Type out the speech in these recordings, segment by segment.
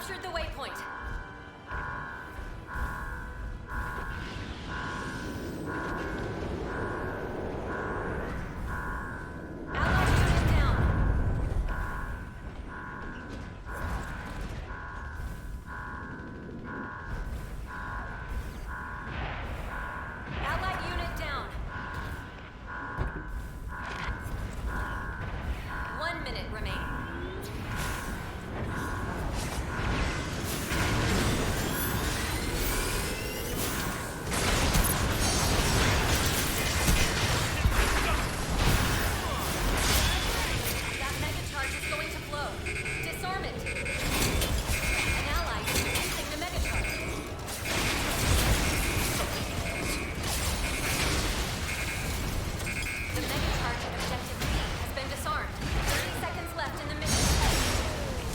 captured the waypoint. Allied unit down. Allied unit down. 1 minute remaining. That mega charge is going to blow. Disarm it. An ally is using the mega charge. The mega charge at objective B has been disarmed. 30 seconds left in the mission.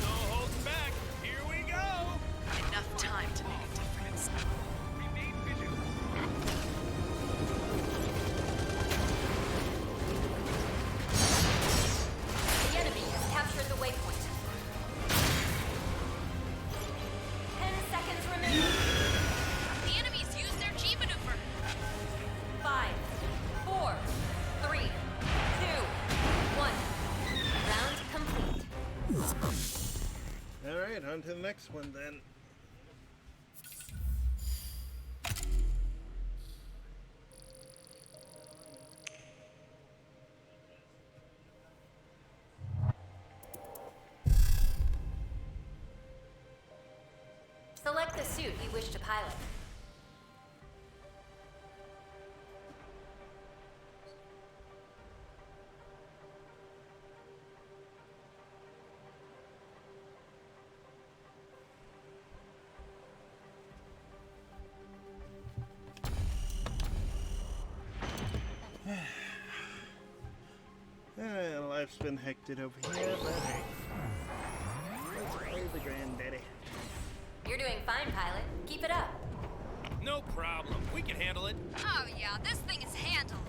No holding back. Here we go. Enough time to make a difference. Remain vigilant. The enemy has captured the waypoint. 10 seconds remaining. The enemies use their G maneuver. 5, 4, 3, 2, 1. Round complete. Alright, on to the next one then. Select the suit you wish to pilot. Life's been hectic over here, but hey. Let's play the granddaddy. You're doing fine, pilot. Keep it up. No problem. We can handle it. Oh yeah, this thing is handled.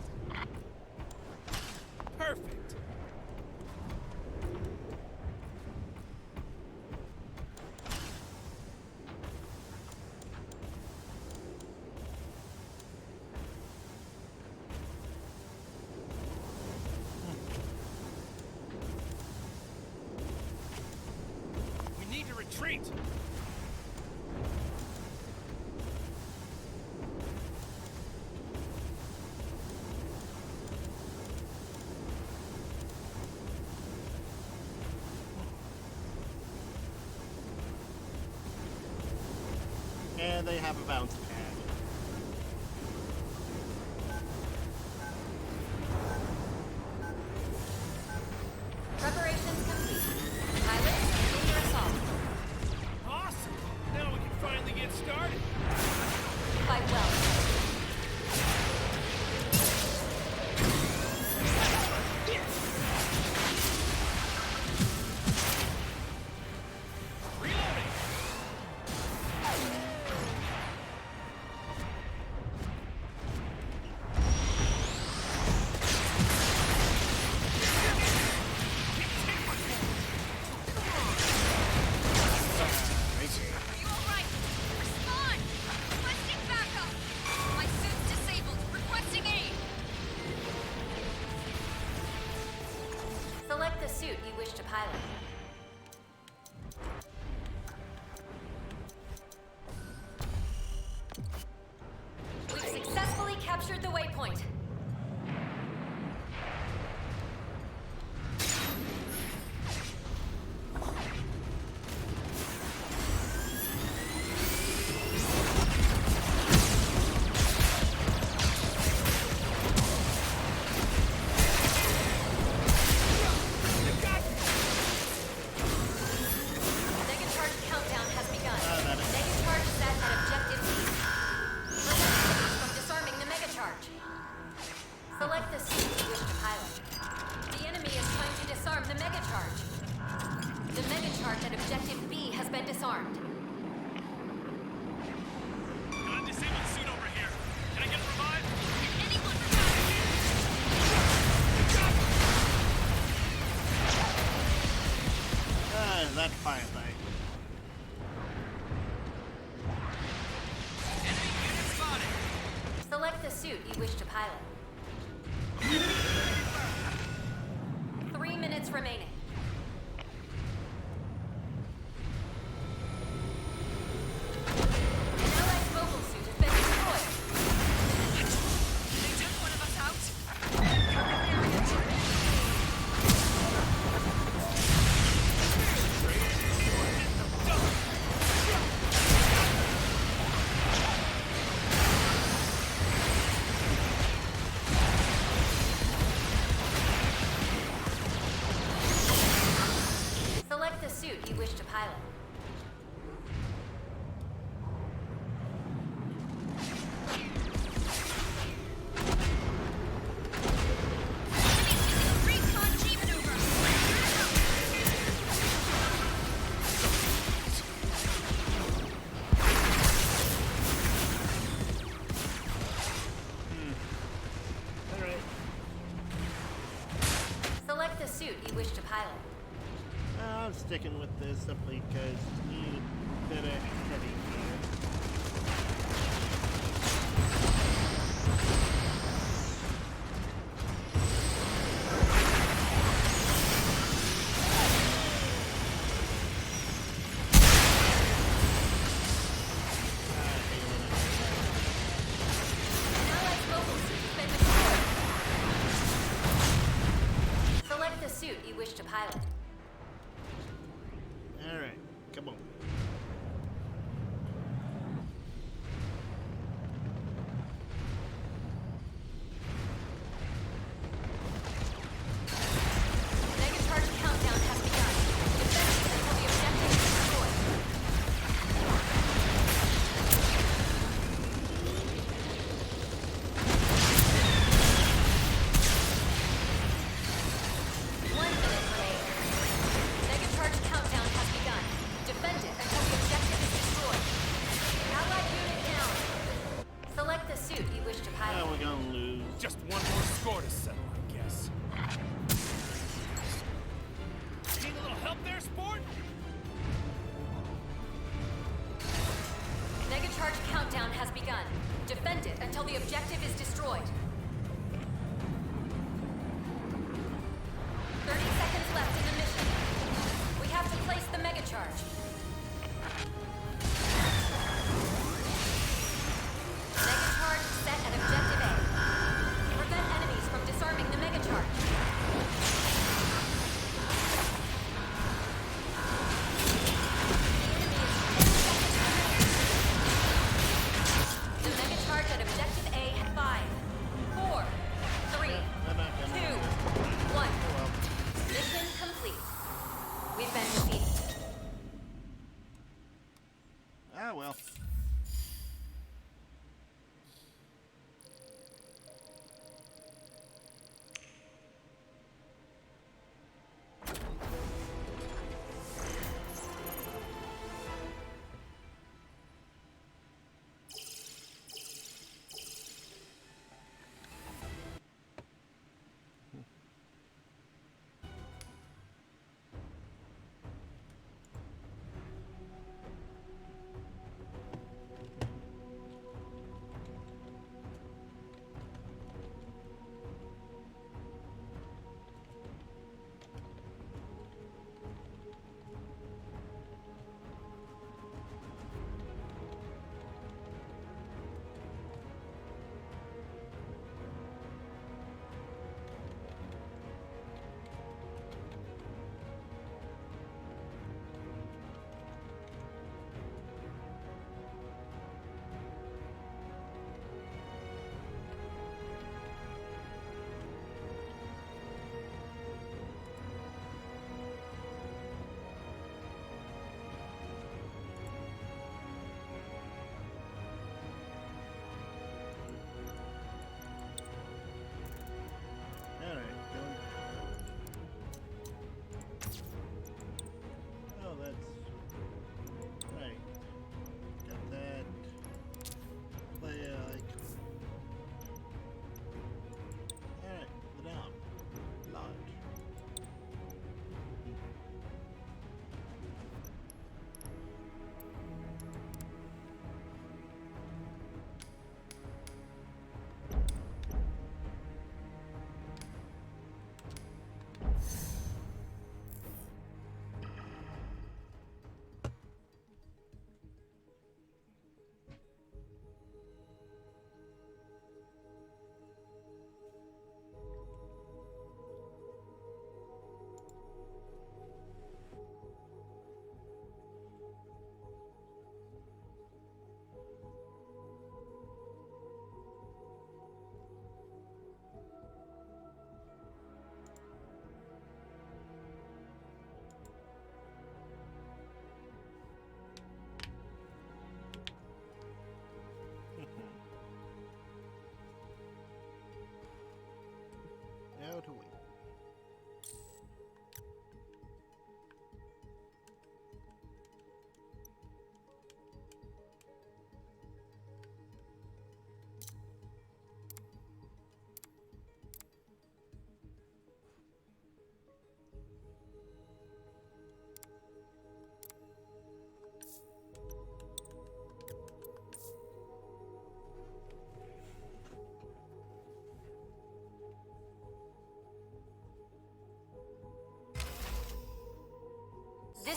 Perfect. We need to retreat. And they have a bounce pad. Preparations complete. Pilot, begin your assault. Awesome. Now we can finally get started. Fight well. Reloading. Are you alright? Respond! Requesting backup! My suit's disabled. Requesting aid! Select the suit you wish to pilot. We've successfully captured the waypoint. Mega charge countdown has begun. Mega charge set at objective B. Prevent from disarming the mega charge. Select the suit you wish to pilot. The enemy is trying to disarm the mega charge. The mega charge at objective B has been disarmed. Got a disabled suit over here. Can I get revived? Anyone revive? That firelight. suit you wish to pilot. 3 minutes remaining. An allied mobile suit has been destroyed. They took one of us out. Target area checked. Select the suit you wish to pilot. Recon G maneuver. Alright. Select the suit you wish to pilot. I'm sticking with this simply because we need a bit of heavy gear. An allied mobile suit has been destroyed. Select the suit you wish to pilot. Alright, come on. Mega charge countdown has begun. Defend until the objective is destroyed. One minute remaining. Mega charge countdown has begun. Defend it until the objective is destroyed. Allied unit down. Select the suit you wish to Now pilot. we're gonna lose. Just one more score to settle, I guess. Need a little help there, sport? Mega charge countdown has begun. Defend it until the objective is destroyed. 30 seconds left in the mission. We have to place the mega charge. Mega charge set at objective A. Prevent enemies from disarming the mega charge. The mega charge at objective A at 5, 4, 3, I'm not gonna 2, 1. Mission complete. We've been defeated. Ah, well.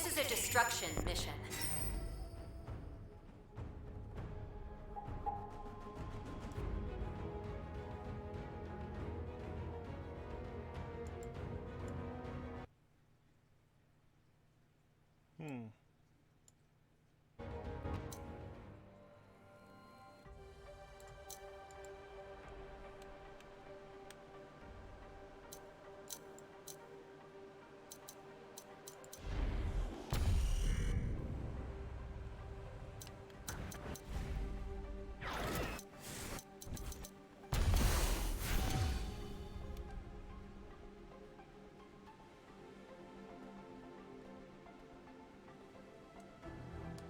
This is a destruction mission.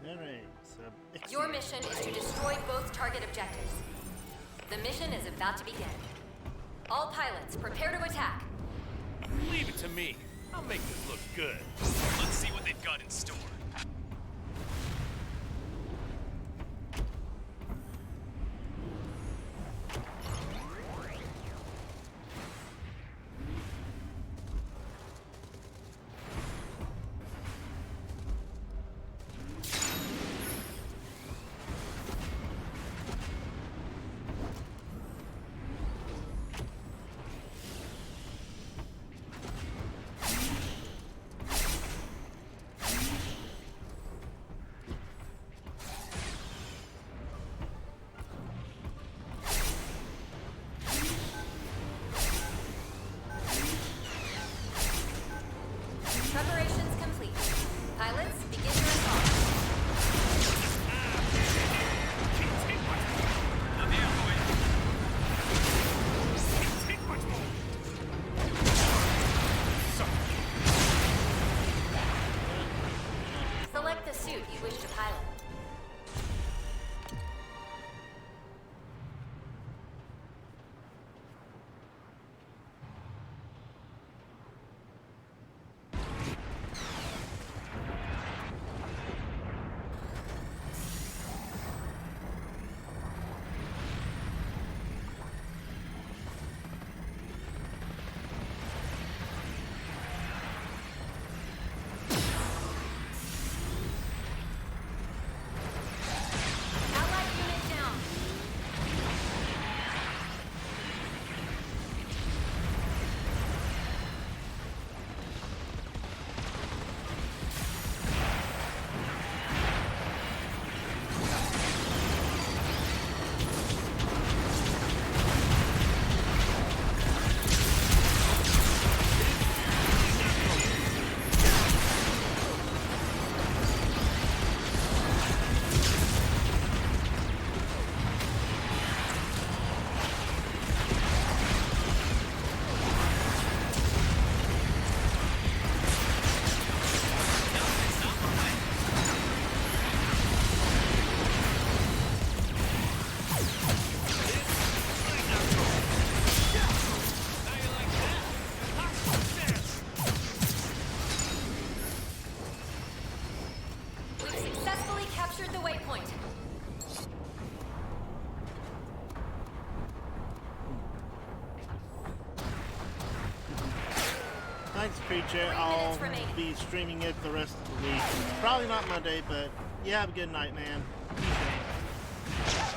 Alright, so Your mission is to destroy both target objectives. The mission is about to begin. All pilots, prepare to attack. Leave it to me. I'll make this look good. Let's see what they've got in store. Preparations complete. Pilots, begin your assault. Now they are going. Take much more. Select the suit you wish to pilot. Allied unit down. We've successfully captured the waypoint. Thanks, Creature. 3 I'll minutes remaining. be streaming it the rest of the week. Probably not Monday, but you have a good night, man. Be safe.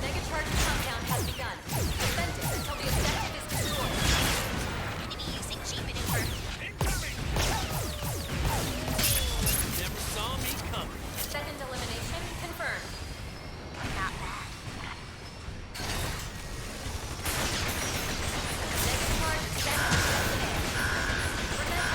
Mega charge countdown has begun. Defend it until the objective is destroyed. Enemy using cheap maneuver. Incoming! Never saw me coming. Second elimination confirmed. Not bad. Mega charge set. Remember,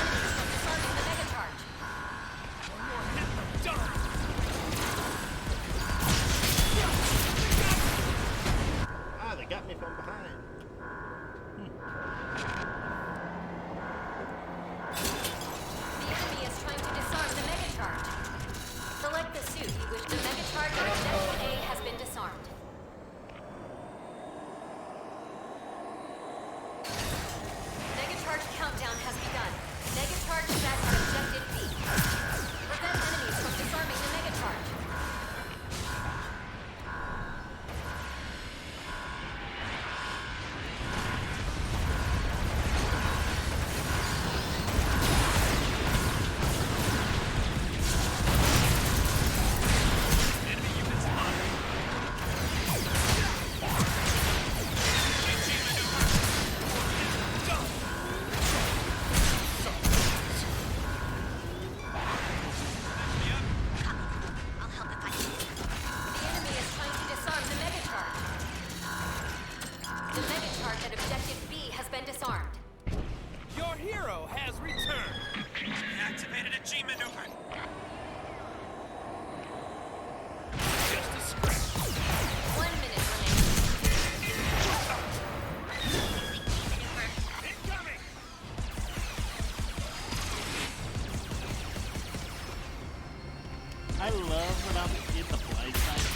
I love when I'm in the blind side of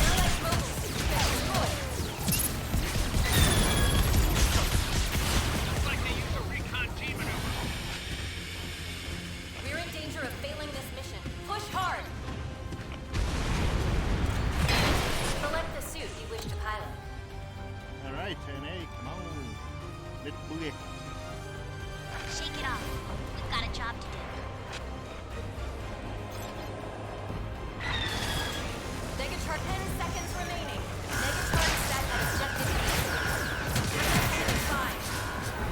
Allied mobile suit got destroyed. Looks like they used a recon team maneuver. We're in danger of failing this mission. Push hard. Select the suit you wish to pilot. Alright, turn A, come on. Let's boogie. Shake it off. We've got a job to do. Negacharge 10 seconds remaining. Negacharge set at objective B. 5,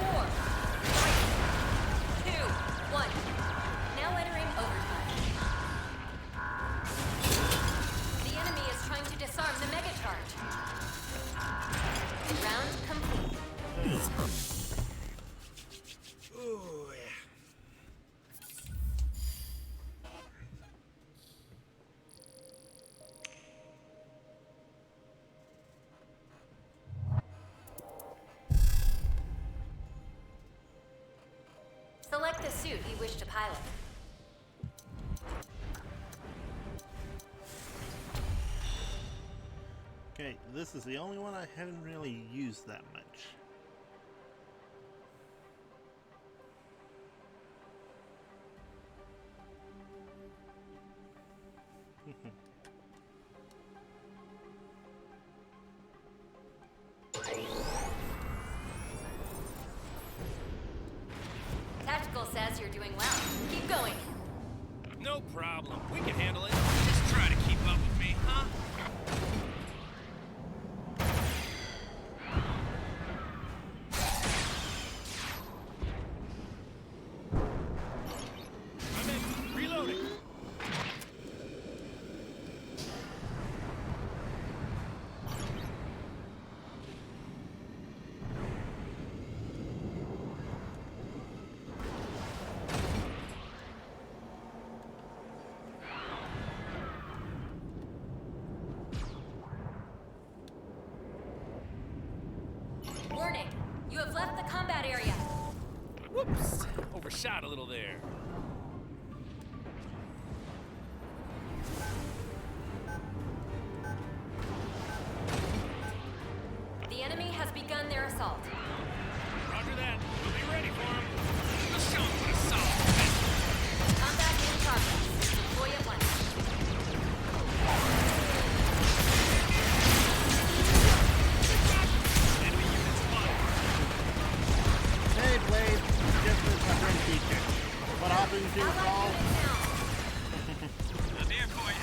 4, 3, 2, 1. Now entering overtime. The enemy is trying to disarm the Megacharge. Round complete. Ooh, yeah. Select the suit you wish to pilot. Okay, this is the only one I haven't really used that much. Tactical says you're doing well. Keep going. No problem. We can handle it. Just try to keep up with me, huh? I'm in. Reloading. Warning, you have left the combat area. Whoops. Overshot a little there. The enemy has begun their assault. Roger that. We'll be ready for him. Let's show him what a solid defense. Combat in progress. Deploy at once. Enemy units spotted. Hey Blade, just as my friend teacher. What happens in Allied fall? unit down. I'm here for you.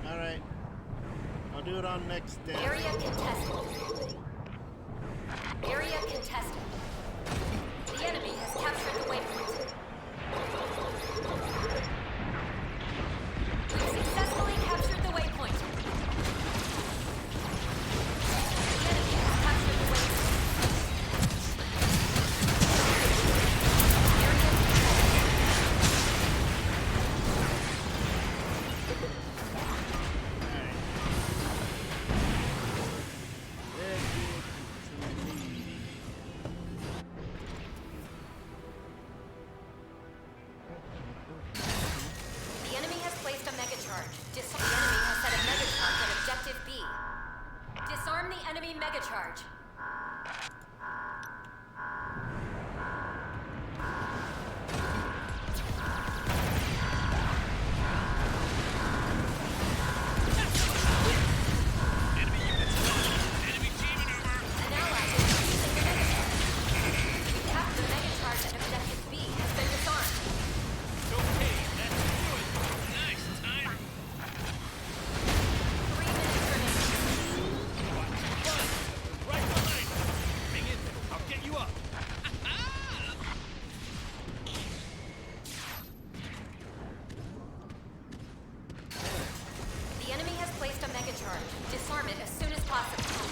Alright. I'll do it on next day. Area contested. Area contested. The enemy has captured the waypoint. We've successfully captured the waypoint. The enemy has captured the waypoint. Area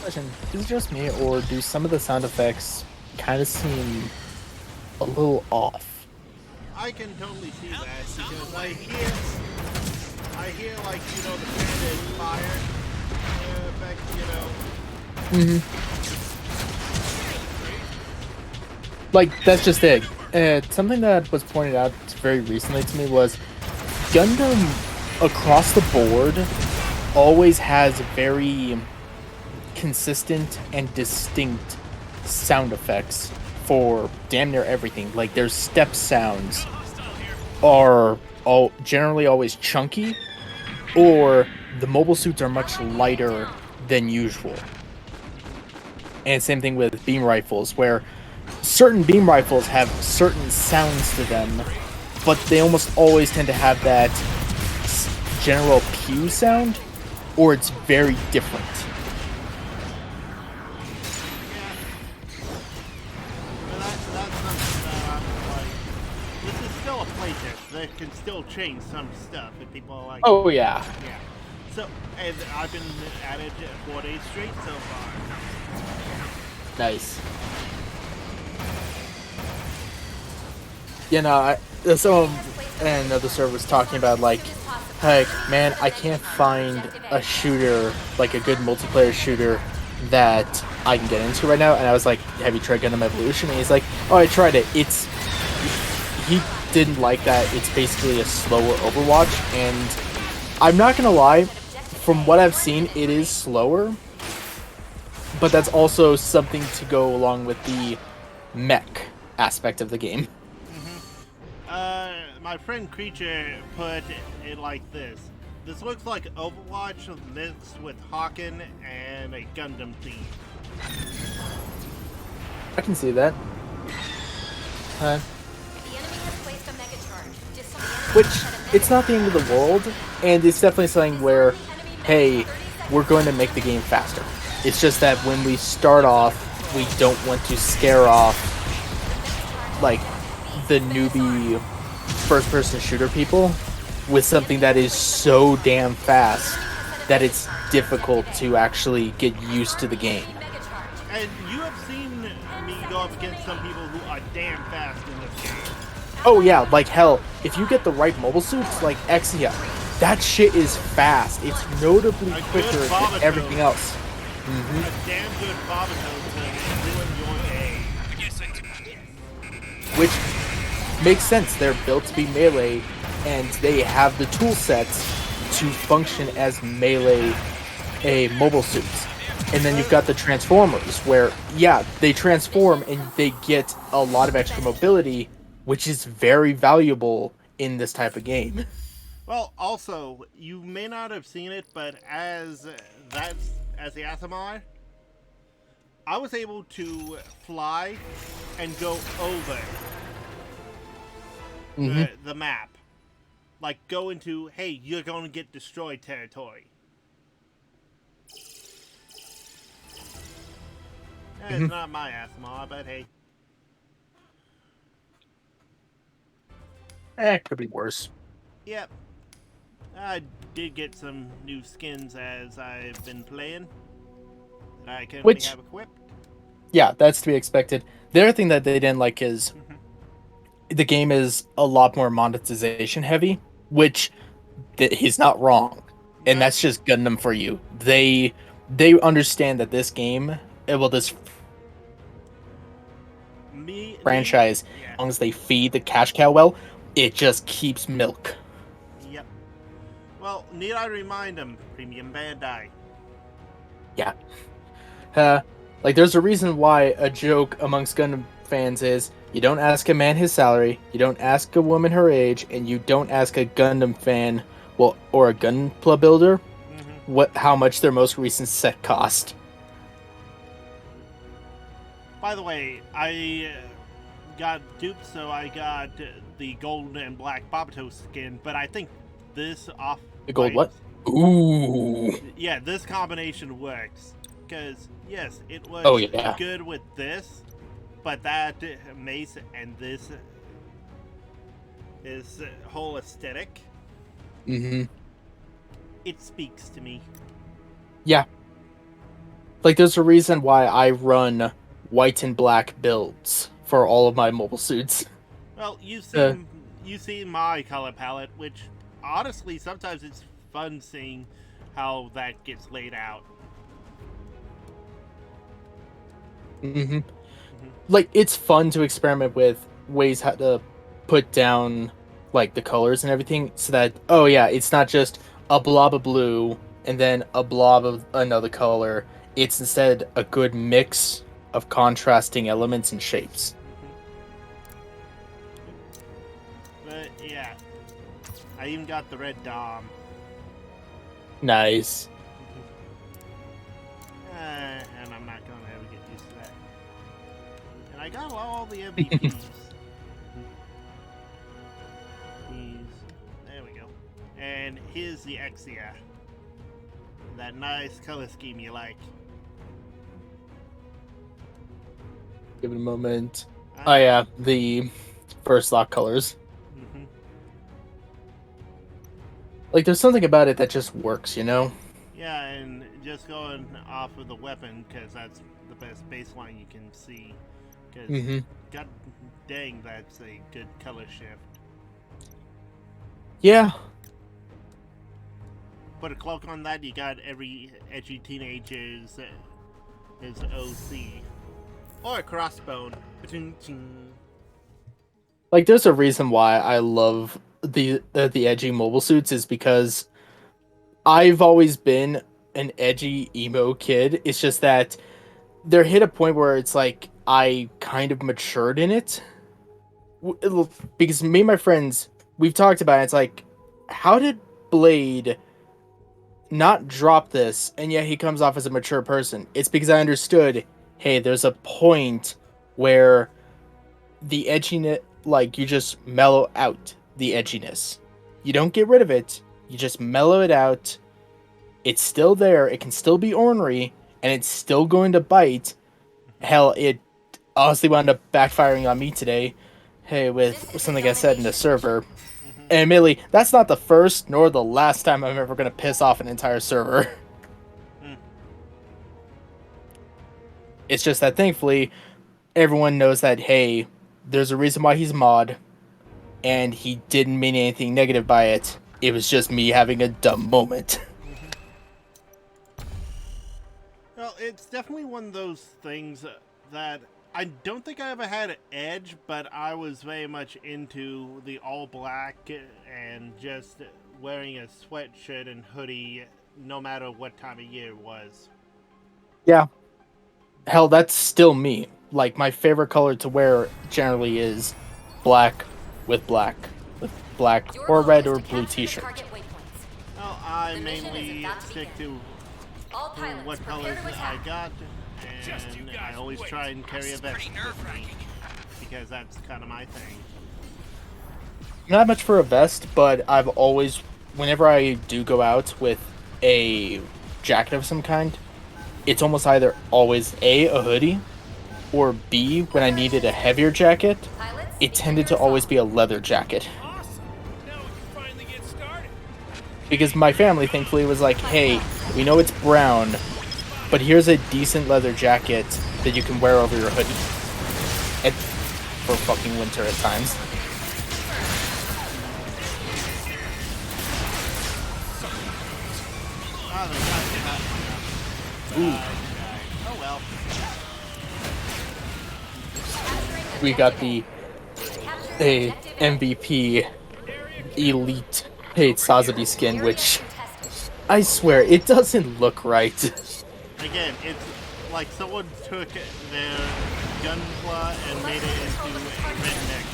Question: is it just me, or do some of the sound effects kind of seem a little off? I can totally see that because I hear like the fan is fire effect, Like, that's just it. Something that was pointed out very recently to me was Gundam across the board always has very consistent and distinct sound effects for damn near everything. Like, their step sounds are all generally always chunky, or the mobile suits are much lighter than usual. And same thing with beam rifles, where certain beam rifles have certain sounds to them, but they almost always tend to have that general pew sound, or it's very different. But that's something that I'm like. This is still a playtest. They can still change some stuff if people are like. Oh yeah. Yeah. So, and I've been at it 4 days straight so far. Nice. Someone in another server was talking about, like, heck, man, I can't find a shooter, like a good multiplayer shooter, that I can get into right now. And I was like, have you tried Gundam Evolution? And he's like, oh, I tried it. He didn't like that. It's basically a slower Overwatch. And I'm not going to lie, from what I've seen, it is slower. But that's also something to go along with the mech aspect of the game. My friend Creature put it like this. This looks like Overwatch mixed with Hawken and a Gundam theme. I can see that. The enemy has placed a mega charge. Which, it's not the end of the world, and it's definitely something where, hey, we're going to make the game faster. It's just that when we start off, we don't want to scare off, like, the newbie first-person shooter people with something that is so damn fast that it's difficult to actually get used to the game. And you have seen me go up against some people who are damn fast in this game. Oh yeah, like hell, if you get the right mobile suits, like Exia, that shit is fast. It's notably quicker than everything else. A damn good Bobato will ruin your day. I guess I Which makes sense. They're built to be melee, and they have the tool sets to function as melee mobile suits. And then you've got the Transformers, where, yeah, they transform and they get a lot of extra mobility, which is very valuable in this type of game. Well, also, you may not have seen it, but as the Asimar, I was able to fly and go over the map. Like, go into, hey, you're going to get destroyed territory. It's not my Asimar, but hey. Could be worse. Yep. I did get some new skins as I've been playing that I currently have equipped. Yeah, that's to be expected. The other thing that they didn't like is the game is a lot more monetization heavy, which he's not wrong. And No. that's just Gundam for you. They understand that this game, this franchise, Yeah. as long as they feed the cash cow well, it just keeps milk. Yep. Well, need I remind them, Premium Bandai. Yeah. Like, there's a reason why a joke amongst Gundam fans is, you don't ask a man his salary, you don't ask a woman her age, and you don't ask a Gundam fan, or a Gunpla builder, how much their most recent set cost. By the way, I got duped, so I got the gold and black Bobato skin, but I think this off... The gold what? Ooh. Yeah, this combination works. Because, yes, it was good with this, but that mace and this whole aesthetic, Mm-hmm. it speaks to me. Yeah. Like, there's a reason why I run white and black builds for all of my mobile suits. Well, Uh, you see my color palette, which honestly sometimes it's fun seeing how that gets laid out. hmm Like, it's fun to experiment with ways how to put down, like, the colors and everything, so that, oh yeah, it's not just a blob of blue and then a blob of another color. It's instead a good mix of contrasting elements and shapes. But yeah, I even got the red Dom. Nice. And I'm not gonna ever get used to that. And I got all the MVPs. There we go. And here's the Exia. That nice color scheme you like. Give it a moment. Oh yeah, the first lock colors. Mm-hmm. Like, there's something about it that just works, you know? Yeah, and just going off of the weapon, because that's the best baseline you can see. Because, god dang, that's a good color shift. Yeah. Put a cloak on that, you got every edgy teenager's his OC. Or a crossbone. Like, there's a reason why I love the edgy mobile suits, is because I've always been an edgy emo kid. It's just that there hit a point where it's like I kind of matured in it. Because me and my friends, we've talked about it. It's like, how did Blade not drop this and yet he comes off as a mature person? It's because I understood, hey, there's a point where the edginess, like, you just mellow out the edginess. You don't get rid of it, you just mellow it out. It's still there, it can still be ornery, and it's still going to bite. Hell, it honestly wound up backfiring on me today. Hey, with something I said in the server. And admittedly, that's not the first nor the last time I'm ever going to piss off an entire server. It's just that thankfully, everyone knows that, hey, there's a reason why he's mod, and he didn't mean anything negative by it. It was just me having a dumb moment. Well, it's definitely one of those things that I don't think I ever had an edge, but I was very much into the all black and just wearing a sweatshirt and hoodie no matter what time of year it was. Yeah. Hell, that's still me. Like, my favorite color to wear generally is black with black. With black or red or blue t-shirt. Well, I mainly stick to what colors I got, and I always try and carry a vest with me, because that's kind of my thing. Not much for a vest, but I've always, whenever I do go out with a jacket of some kind, it's almost either always A, a hoodie, or B, when I needed a heavier jacket, it tended to always be a leather jacket. Awesome. Now we can finally get started. Because my family, thankfully, was like, hey, we know it's brown, but here's a decent leather jacket that you can wear over your hoodie. For fucking winter at times. Ooh. Oh well. We got the MVP elite paid Sazabi skin, which I swear it doesn't look right. Again, it's like someone took their gunpla and made it into a redneck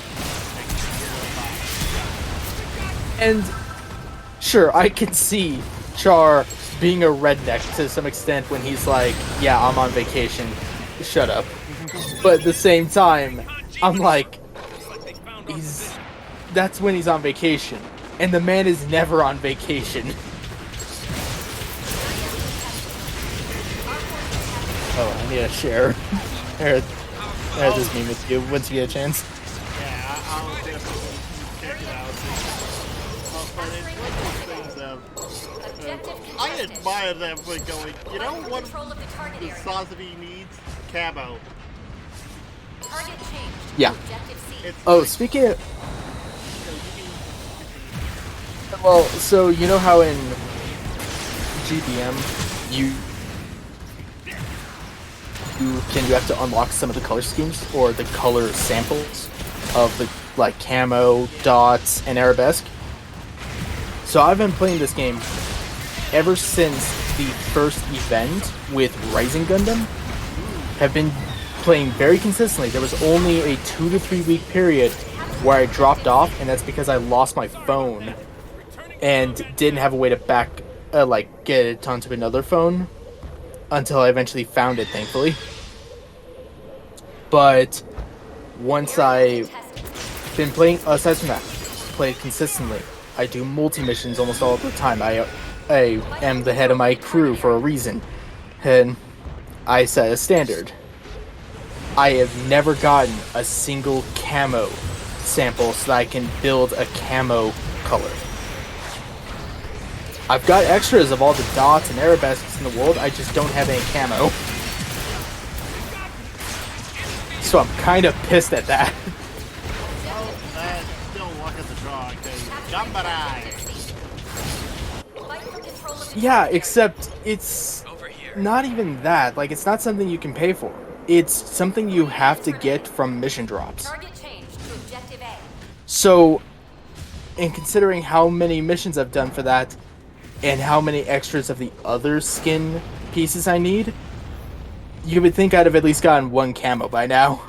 robot. And sure, I can see Char being a redneck to some extent when he's like, yeah, I'm on vacation, shut up. But at the same time, I'm like, that's when he's on vacation, and the man is never on vacation. Oh, I need to share this meme with you once you get a chance. Yeah, I'll definitely check it out. But it's one of those things of Objective I contested. admire them for going, you know Fight for what control of the target area. Sazadi needs? Camo. Target changed. Yeah. Objective C. It's Oh, like, speaking of, you know, you can- well, so you know how in GBM you have to unlock some of the color schemes or the color samples of the like camo, dots, and arabesque. So I've been playing this game ever since the first event with Rising Gundam. Have been playing very consistently. There was only a 2 to 3 week period where I dropped off, and that's because I lost my phone and didn't have a way to get it onto another phone until I eventually found it, thankfully. But once I've been playing, aside from that, play it consistently. I do multi-missions almost all the time. I am the head of my crew for a reason, and I set a standard. I have never gotten a single camo sample so that I can build a camo color. I've got extras of all the dots and arabesques in the world, I just don't have any camo. So I'm kind of pissed at that. Well, that's still luck at the draw, because Gambarai! Fight for control of the Yeah, target except it's Over here. not even that. Like, it's not something you can pay for. It's something you have to get from mission drops. Target changed to objective A. So, in considering how many missions I've done for that, and how many extras of the other skin pieces I need, you would think I'd have at least gotten one camo by now.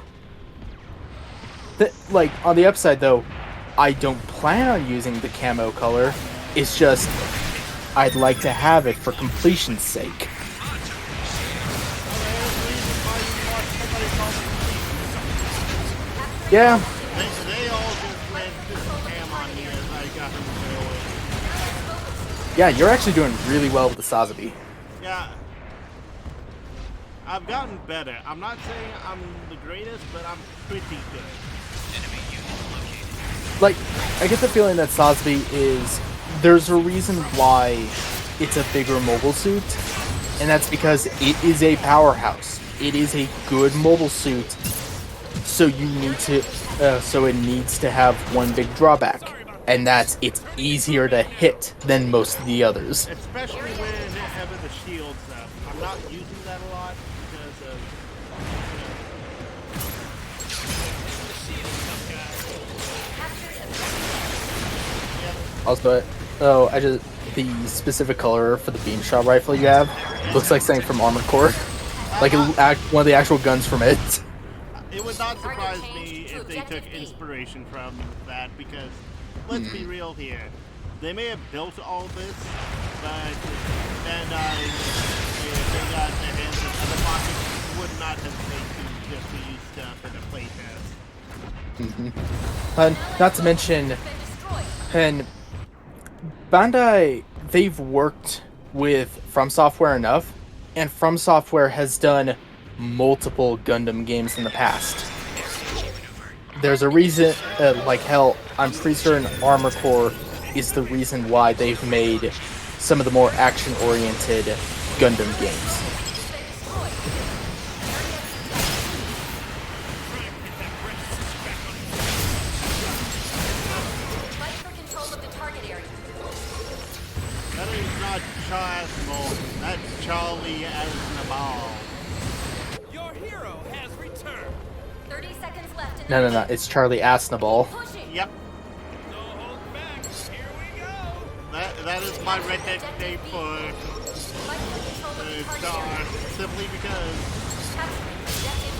Like, on the upside though, I don't plan on using the camo color. It's just, I'd like to have it for completion's sake. Yeah, They all just went ham on me as I got them yeah, you're actually doing really well with the Sazabi. Yeah. I've gotten better. I'm not saying I'm the greatest, but I'm pretty good. Enemy unit located. Like, I get the feeling that Sazabi is... There's a reason why it's a bigger mobile suit, and that's because it is a powerhouse. It is a good mobile suit, so you need to... so it needs to have one big drawback, and that's it's easier to hit than most of the others. Especially when having the shields up. I'm not using that a lot because of... Also, the specific color for the beam shot rifle you have looks like something from Armored Core. Like one of the actual guns from it. It would not surprise me if they took inspiration from that because, let's be real here, they may have built all this, but Bandai, if they got their hands in other pockets, would not hesitate to just use stuff in a playtest. Not to mention, and Bandai, they've worked with From Software enough, and From Software has done multiple Gundam games in the past. There's a reason, like hell, I'm pretty certain Armored Core is the reason why they've made some of the more action-oriented Gundam games. Fight for control of the target area. That is not Chasmo, that's Charlie Aznavour. Your hero has returned. 30 seconds left in the No, minute. it's Charlie Aznavour. Pushing. Yep, No hold back. Here we go. that is my redneck name for Fight for control of the target star, area. simply because Capturing objective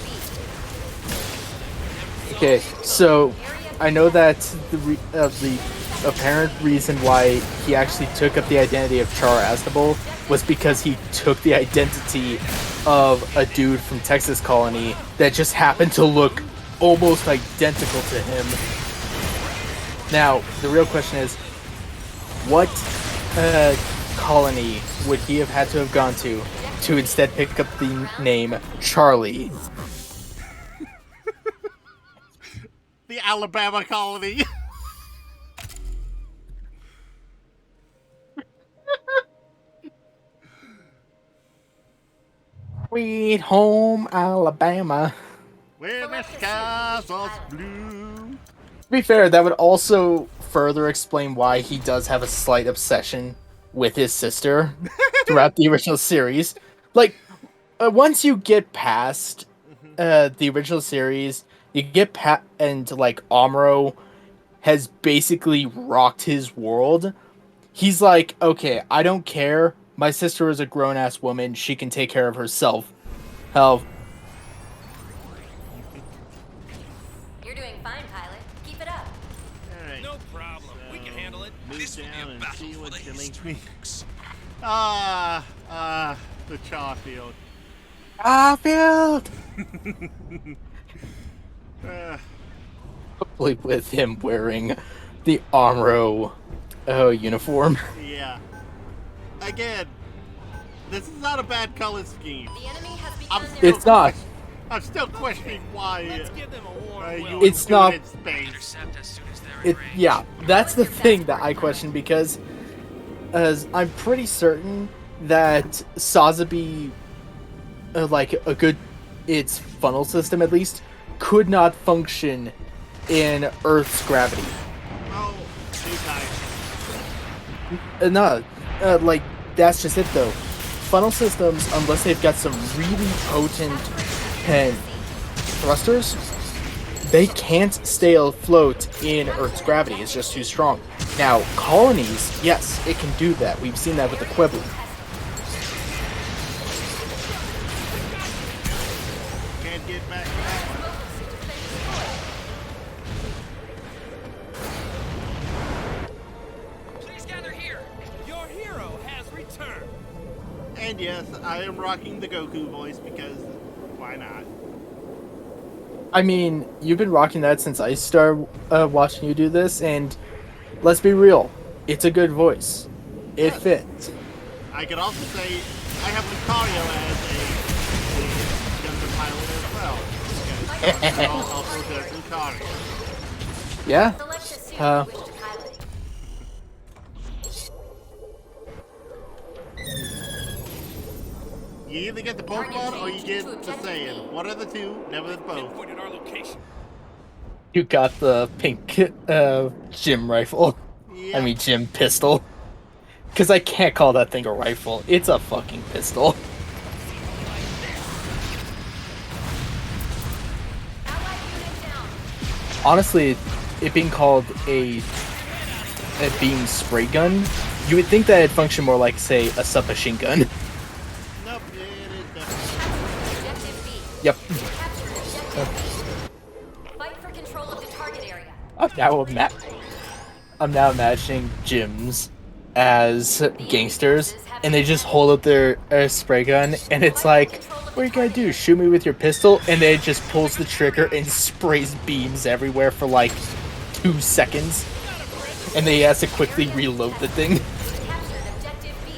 B. Okay, so I know that the apparent reason why he actually took up the identity of Char Aznavour was because he took the identity of a dude from Texas Colony that just happened to look almost identical to him. Now, the real question is, what colony would he have had to have gone to instead pick up the name Charlie? the Alabama colony. Sweet home Alabama. Where the Select the skies suit you are wish to pilot. blue. To be fair, that would also further explain why he does have a slight obsession with his sister throughout the original series. Like, once you get past the original series, you get past, and like Amuro has basically rocked his world. He's like, okay, I don't care. My sister is a grown ass woman. She can take care of herself. Hell, You're doing fine, pilot. Keep it up. Alright. No problem. We can handle it. Move This will be down a and battle see for what the you make me. historics. The chaw field. Garfield. Uh, Hopefully, with him wearing the Amuro uniform. yeah. Again, this is not a bad color scheme. The enemy has I'm begun still It's not. I'm still questioning why Let's give them a warm you welcome. would It's do not- it in space. Intercept as soon as they're in range. Yeah, that's the thing that I question because, as I'm pretty certain that Sazabi, like a good, its funnel system at least, could not function in Earth's gravity. Oh, two times. No, like that's just it though. Funnel systems, unless they've got some really potent and thrusters, they can't stay afloat in Earth's gravity. It's just too strong. Now, colonies, yes, it can do that. We've seen that with the Quibbler. Can't get back to that one. Please gather here. Your hero has returned. And yes, I am rocking the Goku voice because why not? I mean, you've been rocking that since I started watching you do this, and let's be real, it's a good voice. It fits. I could also say I have Lucario as a Gundam pilot as well. Because Lucario also does Lucario. Yeah. Select the suit Uh, you wish to pilot. You either get the Pokemon or you get the Saiyan. One of the two, never the both. Pinpointed our location. You got the pink gym rifle. Yeah. I mean, gym pistol. Because I can't call that thing a rifle. It's a fucking pistol. Allied unit down. Honestly, it being called a beam spray gun, you would think that it'd function more like, say, a submachine gun. Nope, it is definitely. Objective B. Yep. Capture objective B. Fight for control of the target area. I'm now imagining gyms as gangsters, and they just hold up their spray gun, and it's like, what are you gonna do? Shoot me with your pistol? And then it just pulls the trigger and sprays beams everywhere for like 2 seconds, and then he has to quickly reload the thing. Captured objective B.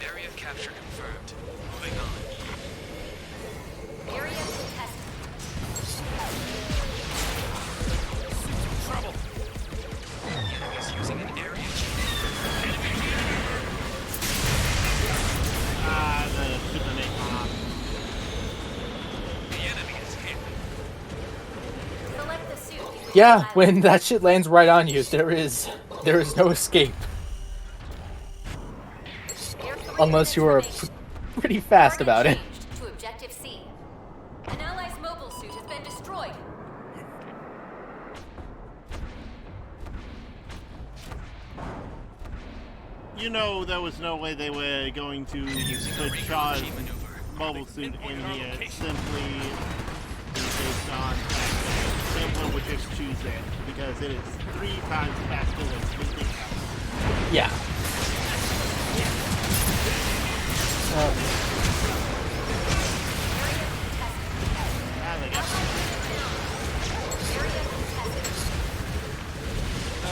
Area capture confirmed. Moving on. Area contested. Trouble. The enemy's using an area The Superman. The enemy is hit. Select the suit you wish to Yeah, pilot. when that shit lands right on you, there is no escape unless you are pretty fast about it. Changed to objective C. An ally's mobile suit has been destroyed. You know, there was no way they were going to Using a put Ringo Shaw's G maneuver. mobile suit in Pinpointed our here location. simply based on that Simpler would just choose it because it is 3 times faster than anything else. Yeah. Ah, they got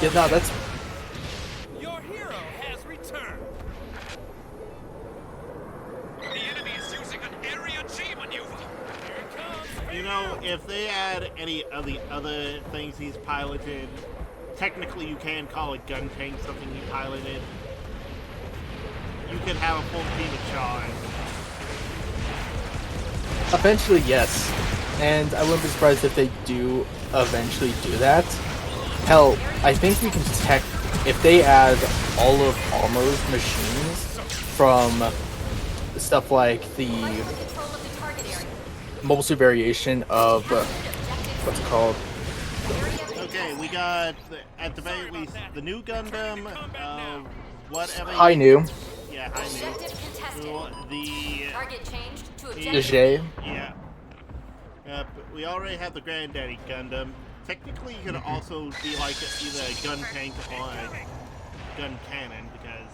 Yeah, no, that's Your hero has returned. The enemy is using an area G maneuver. Here it comes. You know, if they add any of the other things he's piloted, technically you can call a gun tank something he piloted. you could have a full team of Shaw. Eventually, yes. And I wouldn't be surprised if they do eventually do that. Hell, I think we can tech if they add all of Armor's machines from stuff like the Control of the target area. mobile suit variation of what's it called? Okay, we got at the very least the new Gundam, whatever. High new, Yeah, high new. Objective contested. The Target changed to the objective. J. yeah. We already have the Granddaddy Gundam. Technically, you could also be like either a gun tank or a gun cannon because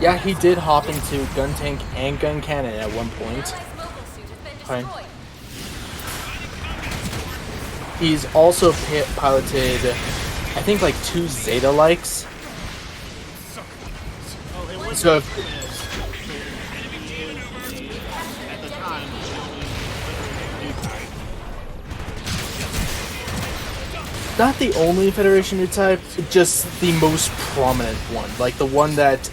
Yeah, he did hop into gun tank and gun cannon at one point. Allies' mobile suit has been Fine. destroyed. He's also piloted, I think, like 2 Zeta likes. oh, it was So at the time the only new type. not the only Federation new type, just the most prominent one. Like the one that,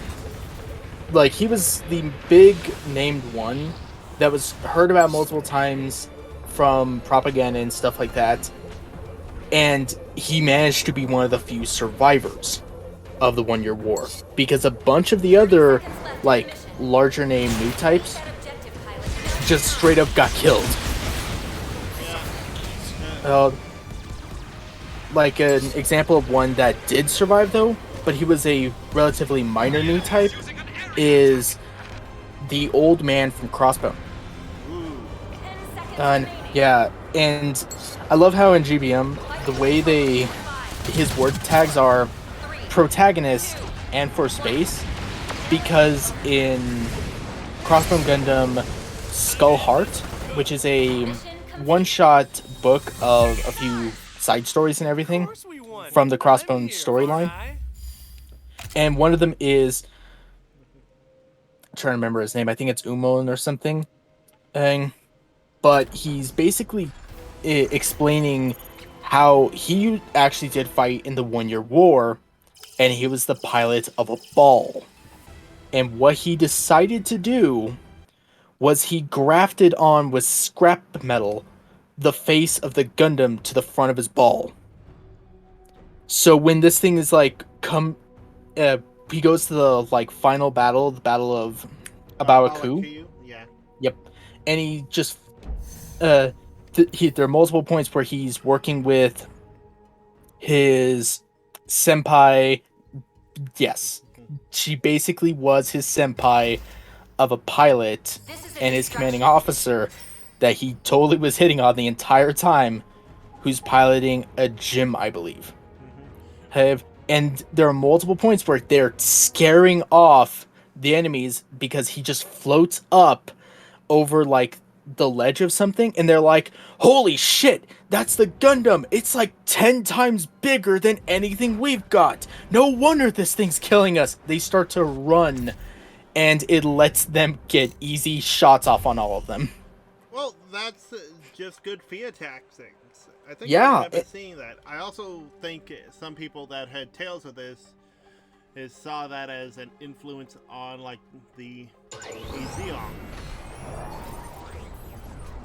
like he was the big named one that was heard about multiple times from propaganda and stuff like that. And he managed to be one of the few survivors of the 1 Year War. Because a bunch of the other, like, larger name new types That objective pilot. just straight up got killed. Like an example of one that did survive though, but he was a relatively minor new type, is the old man from Crossbone. 10 seconds And remaining. yeah, and I love how in GBM the way his word tags are protagonist and for space, because in Crossbone Gundam Skull Heart, which is a one-shot book of a few side stories and everything from the Crossbone storyline, and one of them is I'm trying to remember his name. I think it's Umon or something. But he's basically explaining how he actually did fight in the 1 Year War, and he was the pilot of a ball. And what he decided to do was he grafted on with scrap metal the face of the Gundam to the front of his ball. So when this thing is like he goes to the like final battle, the Battle of Abawaku. Yeah. Yep, and he just there are multiple points where he's working with his senpai. Yes, she basically was his senpai of a pilot and his commanding officer that he totally was hitting on the entire time, who's piloting a gym, I believe. And there are multiple points where they're scaring off the enemies because he just floats up over like the ledge of something, and they're like, holy shit, that's the Gundam, it's like 10 times bigger than anything we've got, no wonder this thing's killing us. They start to run, and it lets them get easy shots off on all of them. Well, that's just good fear tactics. I think Yeah, I remember seeing that. I also think some people that had tales of this saw that as an influence on like the Zeong.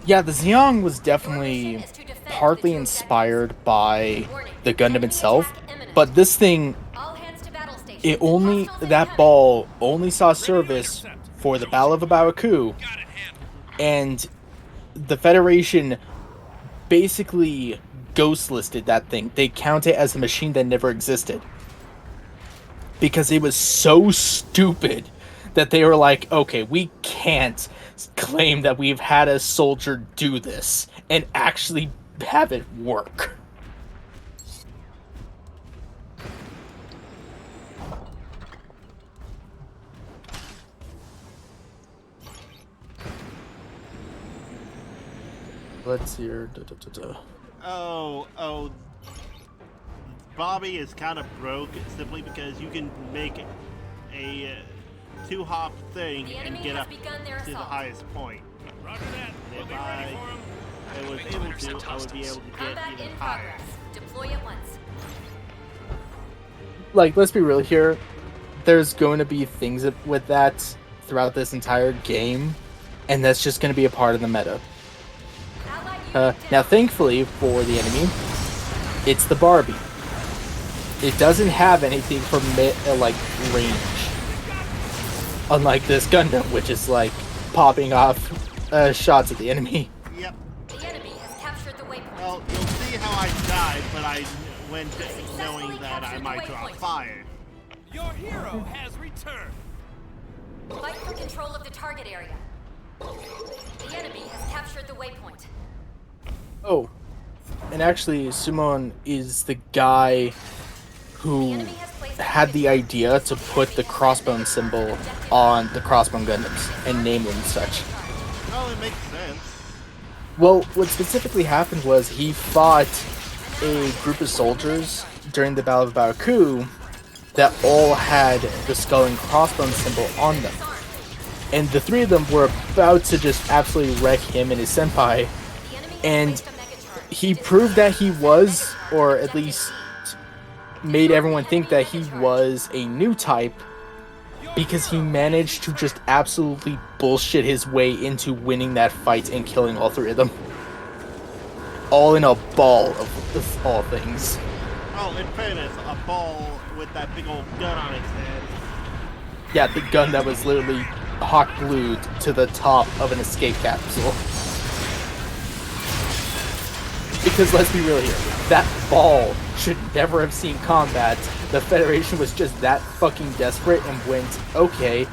Yeah, the Zeong was definitely partly inspired by the Gundam itself, but this thing, All hands to battle station. it only, that ball only saw service for the Battle of Abawaku, and the Federation basically ghost listed that thing. They count it as a machine that never existed. Because it was so stupid that they were like, okay, we can't claim that we've had a soldier do this and actually have it work. Let's see here. Oh, Bobby is kind of broke simply because you can make a two-hop thing The and enemy get has up begun their to the assault. highest point. Roger that. We'll If be ready for him. I was able to, I would be able to get Combat even in higher. progress. Deploy at once. Like, let's be real here. there's going to be things with that throughout this entire game, and that's just going to be a part of the meta. Now, thankfully for the enemy, it's the Barbie. It doesn't have anything from like range, unlike this Gundam, which is like popping off shots at the enemy. Yep. The enemy has captured the waypoint. Well, you'll see how I died, but I went knowing that I might drop fire. Your hero has returned. Fight for control of the target area. The enemy has captured the waypoint. Oh, and actually, Sumon is the guy who had the idea to put the crossbone symbol on the crossbone Gundams and name them such. Oh, it makes sense. Well, what specifically happened was he fought a group of soldiers during the Battle of Baku that all had the skull and crossbone symbol on them. And the three of them were about to just absolutely wreck him and his senpai. And he proved that he was, or at least made everyone think that he was a new type, because he managed to just absolutely bullshit his way into winning that fight and killing all three of them. All in a ball of all things. Oh, in fairness, a ball with that big old gun on its head. Yeah, the gun that was literally hot glued to the top of an escape capsule. Because let's be real here, that ball should never have seen combat. The Federation was just that fucking desperate and went, okay,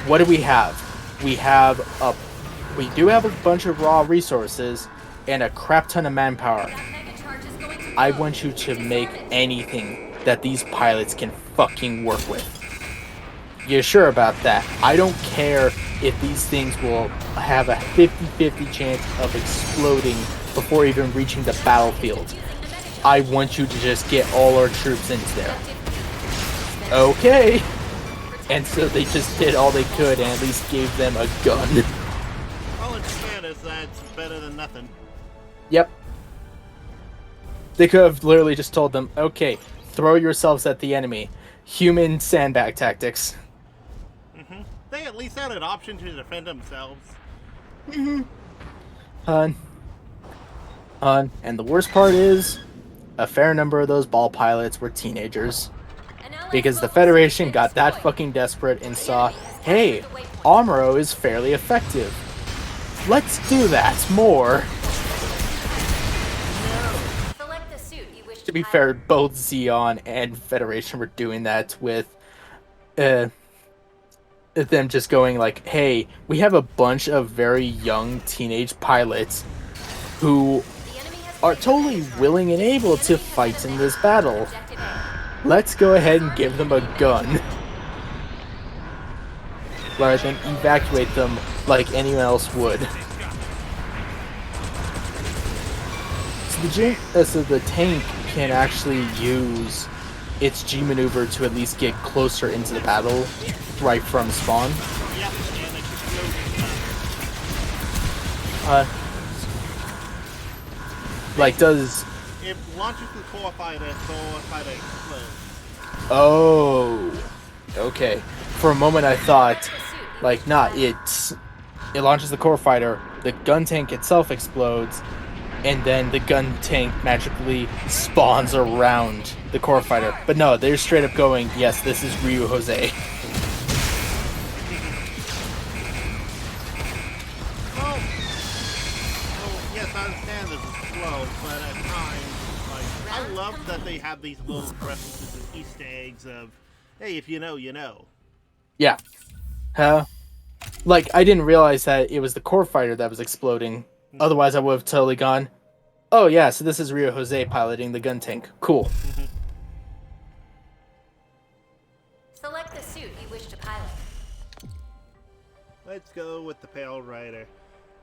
what do we have? We do have a bunch of raw resources and a crap ton of manpower. I want you to make anything that these pilots can fucking work with. You're sure about that? I don't care if these things will have a 50-50 chance of exploding before even reaching the battlefield. I want you to just get all our troops into there. Okay. And so they just did all they could and at least gave them a gun. Well, in fairness, that's better than nothing. Yep. They could have literally just told them, okay, throw yourselves at the enemy. Human sandbag tactics. Mm-hmm. They at least had an option to defend themselves. Mm-hmm. And the worst part is, a fair number of those ball pilots were teenagers. Because the Federation got that fucking desperate and saw, hey, Amuro is fairly effective. Let's do that more. To be fair, both Xeon and Federation were doing that with them just going like, hey, we have a bunch of very young teenage pilots who are totally willing and able to fight in this battle. Let's go ahead and give them a gun. Rather than evacuate them like anyone else would. So the tank can actually use its G maneuver to at least get closer into the battle right from spawn. Yep, and like does... It launches the core fighter, explodes. Oh, okay. For a moment I thought, like, nah, it launches the core fighter, the gun tank itself explodes, and then the gun tank magically spawns around the core fighter. But no, they're straight up going, yes, this is Ryu Jose. Well, yes, I understand this is slow, but at times, like, I love that they have these little references and Easter eggs of, hey, if you know, you know. Yeah. Like, I didn't realize that it was the core fighter that was exploding. Otherwise, I would have totally gone, oh yeah, so this is Ryu Jose piloting the gun tank. Cool. Select the suit you wish to pilot. Let's go with the Pale Rider.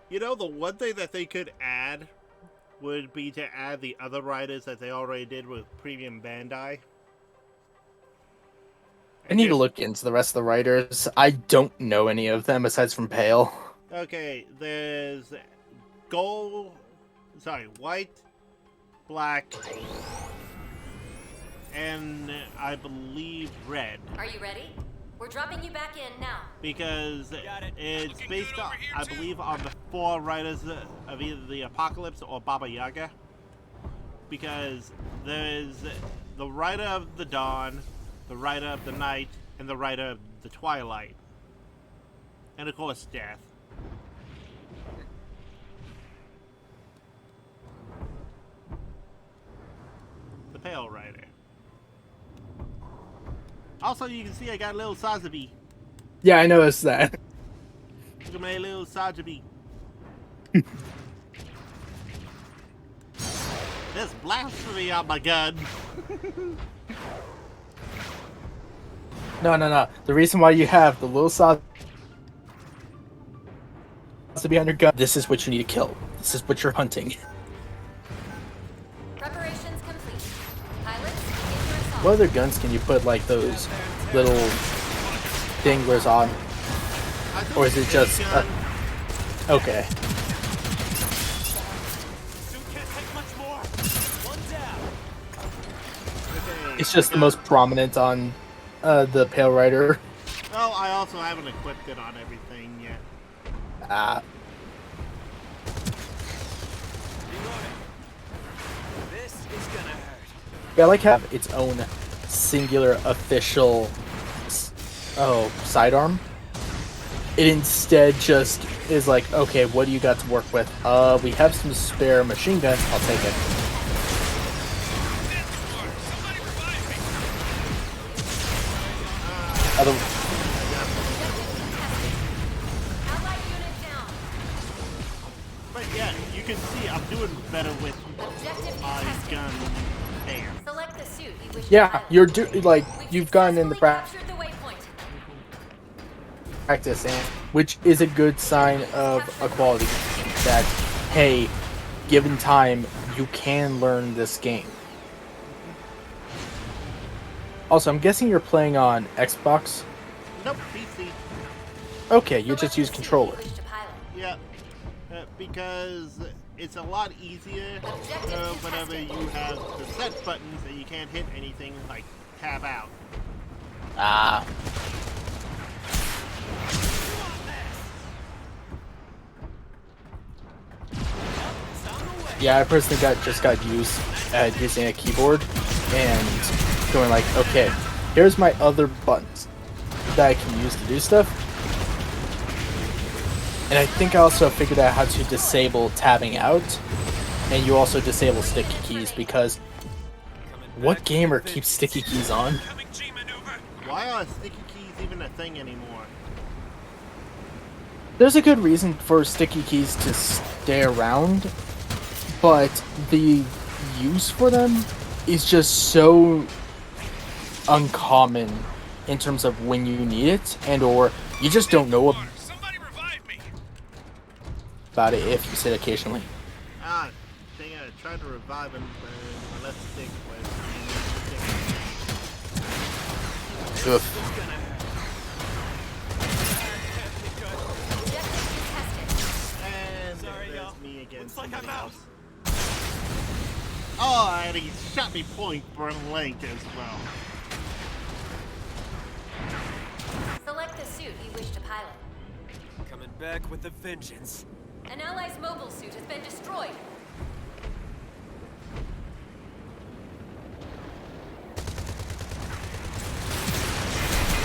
You know, the one thing that they could add would be to add the other riders that they already did with Premium Bandai. I need to look into the rest of the writers. I don't know any of them aside from Pale. Okay, there's white, black, and I believe red. Are you ready? We're dropping you back in now. Because Got it. it's Looking based good on, over here, I too. believe, on the 4 riders of either the Apocalypse or Baba Yaga. Because there's the rider of the dawn, the rider of the night, and the rider of the twilight. And of course, death. The Pale Rider. Also, you can see I got a little Sazabi. Yeah, I noticed that. Look at my little Sazabi. There's blasphemy on my gun. No. The reason why you have the little sauce to be on your gun, this is what you need to kill. This is what you're hunting. Preparations complete. Pilots, begin your assault. What other guns can you put like those little dinglers on? I think Or is it it's just gun. okay? Suit can't take much more. One down. Okay, It's just the gun. most prominent on the Pale Rider. Oh, I also haven't equipped it on everything yet. Ah, Reloading. This is gonna hurt. yeah, I like have its own singular official sidearm. It instead just is like, okay, what do you got to work with? We have some spare machine guns. I'll take it. Somebody revive me. Other, Allied unit down. But yeah, you can see I'm doing better with Objective my contested. gun hands. Select the suit you wish to yeah, pilot. you're like We've you've gotten in the successfully captured the waypoint. practice, and which is a good sign of a quality that hey, given time, you can learn this game. Also, I'm guessing you're playing on Xbox. Nope, PC. Okay, you Select just the use suit controller. you wish to pilot. Yeah, because it's a lot easier whenever you have the set buttons and you can't hit anything like tab out. Ah. Yeah, I personally just got used at using a keyboard and going like, okay, here's my other buttons that I can use to do stuff. And I think I also figured out how to disable tabbing out, and you also disable sticky keys because what gamer keeps sticky keys on? Coming G maneuver. Why are sticky keys even a thing anymore? There's a good reason for sticky keys to stay around, but the use for them is just so uncommon in terms of when you need it, and or you just don't know Somebody revive me. about it if you sit occasionally. Ah, dang it, I tried to revive him, but my left stick was... Ugh. Objective contested. And Sorry, there's y'all. me against Looks like somebody I'm out. else. Oh, and he shot me point blank as well. Select the suit you wish to pilot. Coming back with a vengeance. An ally's mobile suit has been destroyed.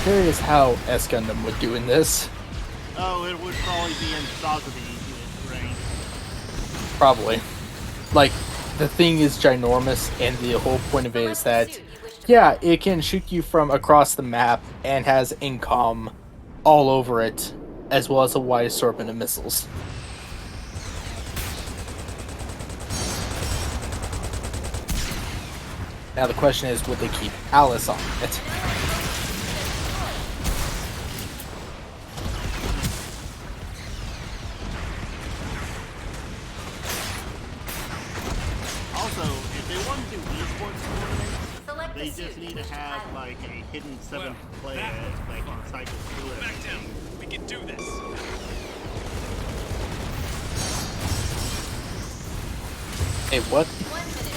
Curious how S Gundam would do in this. Oh, it would probably be in Sazabi range. Probably. Like, the thing is ginormous, and the whole point of it is that, Select the suit you wish to yeah, pilot. it can shoot you from across the map and has incom all over it, as well as a wide assortment of missiles. Now the question is, would they keep Alice on it? Also, if they want to do esports tournaments, Select they the suit just you need to wish to have pilot. like a hidden seventh Well, player that that can cycle through it. Back down. We can do this. Hey, what? 1 minute.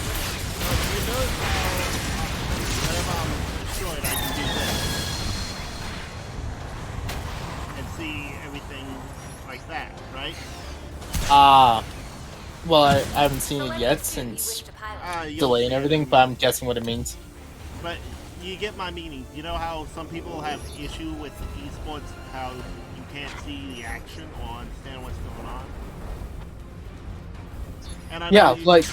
You know how it, I can do this. And see everything like that, right? Well, I haven't seen it Select yet the suit you wish since to pilot. You'll delay see and it everything, in but a I'm minute. guessing what it means. But you get my meaning. You know how some people have issue with esports, how you can't see the action or understand what's going on? And I know Yeah, you like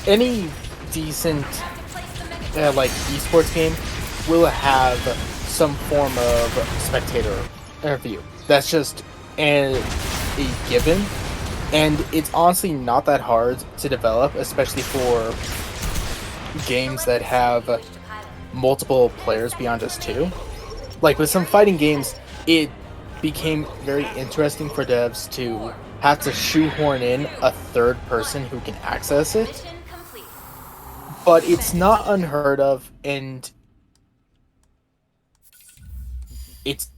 any decent You have to place the mega like esports game will have some form of spectator view. That's just a given, and it's honestly not that hard to develop, especially for games that have wish to pilot. multiple players beyond just two. Like with some fighting games, it became very interesting for devs to have to shoehorn in a third person who can access it, Mission complete. but it's not unheard of, and it's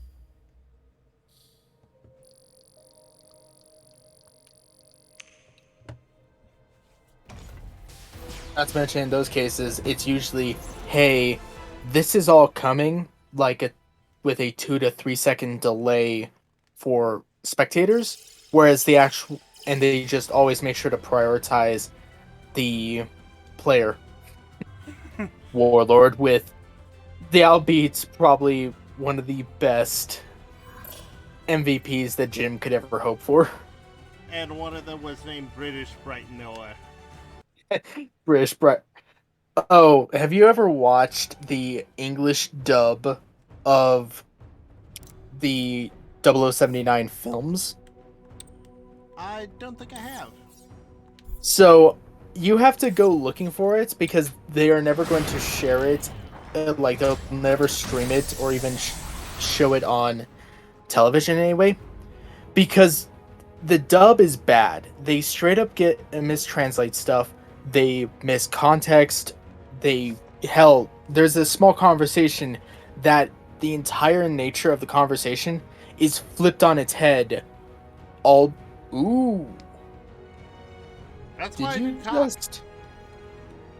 not to mention in those cases, it's usually, hey, this is all coming like with a 2 to 3 second delay for spectators, whereas the actual and they just always make sure to prioritize the player warlord with the Outbeats probably one of the best MVPs that Jim could ever hope for. and one of them was named British Bright Noah. British Brett. Oh, have you ever watched the English dub of the 0079 films? I don't think I have. So you have to go looking for it because they are never going to share it. Like they'll never stream it or even show it on television anyway. Because the dub is bad. They straight up get mistranslate stuff. They miss context. There's a small conversation that the entire nature of the conversation is flipped on its head. All ooh. That's Did why you I talk. just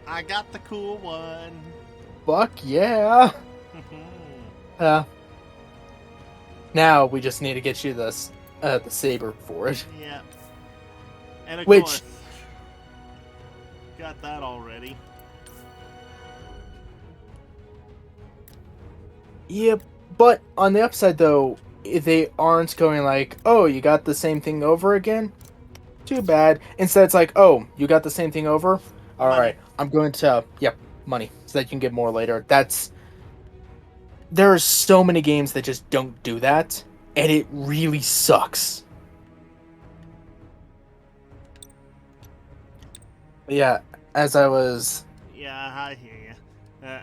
I got the cool one. fuck yeah? Now we just need to get you the saber for it. Yeah. And of Which- course, got that already. Yep, but on the upside though, they aren't going like, "Oh, you got the same thing over again." Too bad. Instead, it's like, "Oh, you got the same thing over. All Money. right, I'm going to money so that you can get more later." There are so many games that just don't do that, and it really sucks. Yeah, as I was Yeah, I hear you.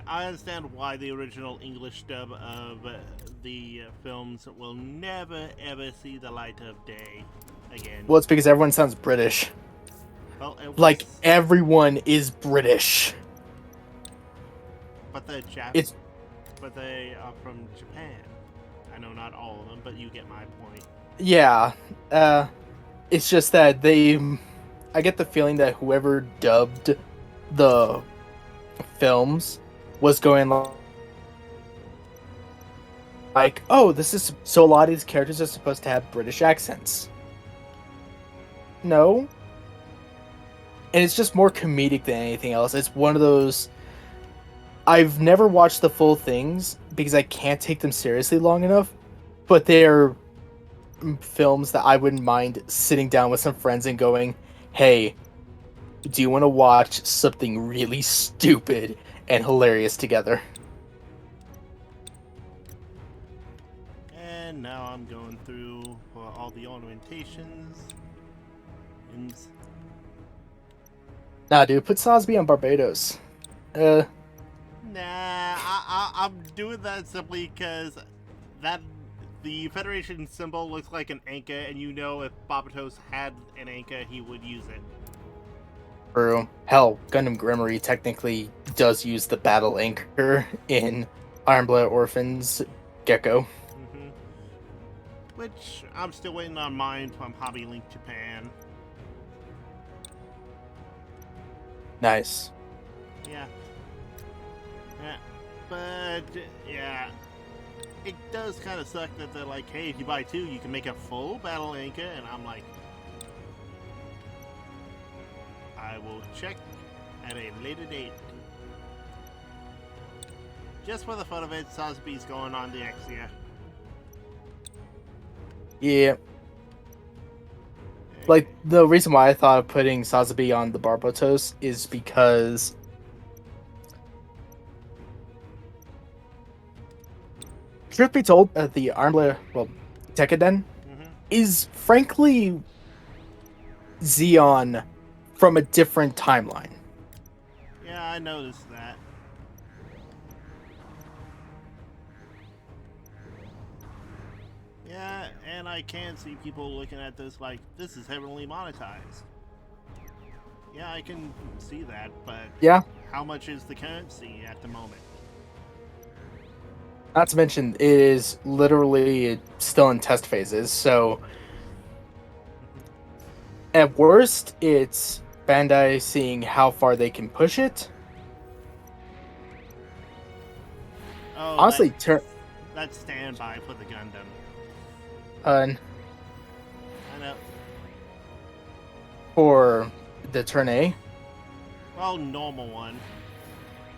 I understand why the original English dub of the films will never ever see the light of day again. well, it's because everyone sounds British. Well, it was, Like everyone is British. but the It's but they are from Japan. I know not all of them, but you get my point. yeah. It's just that I get the feeling that whoever dubbed the films was going like, oh, this is so a lot of these characters are supposed to have British accents. No. And it's just more comedic than anything else. It's one of those. I've never watched the full things because I can't take them seriously long enough, but they're films that I wouldn't mind sitting down with some friends and going, hey, do you want to watch something really stupid and hilarious together? And now I'm going through all the ornamentations. And Nah, dude, put Sosby on Barbados. I'm doing that simply because the Federation symbol looks like an anchor, and you know if Barbatos had an anchor, he would use it. True. Hell, Gundam Grimory technically does use the battle anchor in Ironblood Orphans Gecko. hmm Which I'm still waiting on mine from Hobby Link Japan. Nice. Yeah. Yeah. But yeah, it does kind of suck that they're like, hey, if you buy 2, you can make a full battle anchor, and I'm like, I will check at a later date. Just for the fun of it, Sotheby's going on the Exia. Yeah. Like, the reason why I thought of putting Sotheby on the Barbotos is because truth be told, the Tekkaden is frankly Xeon from a different timeline. Yeah, I noticed that. Yeah, and I can see people looking at this like, this is heavily monetized. Yeah, I can see that, but Yeah. how much is the currency at the moment? Not to mention, it is literally still in test phases, so at worst, it's Bandai seeing how far they can push it. Oh, Honestly, that's standby for the Gundam. I I know. for the turn A. Well, normal one.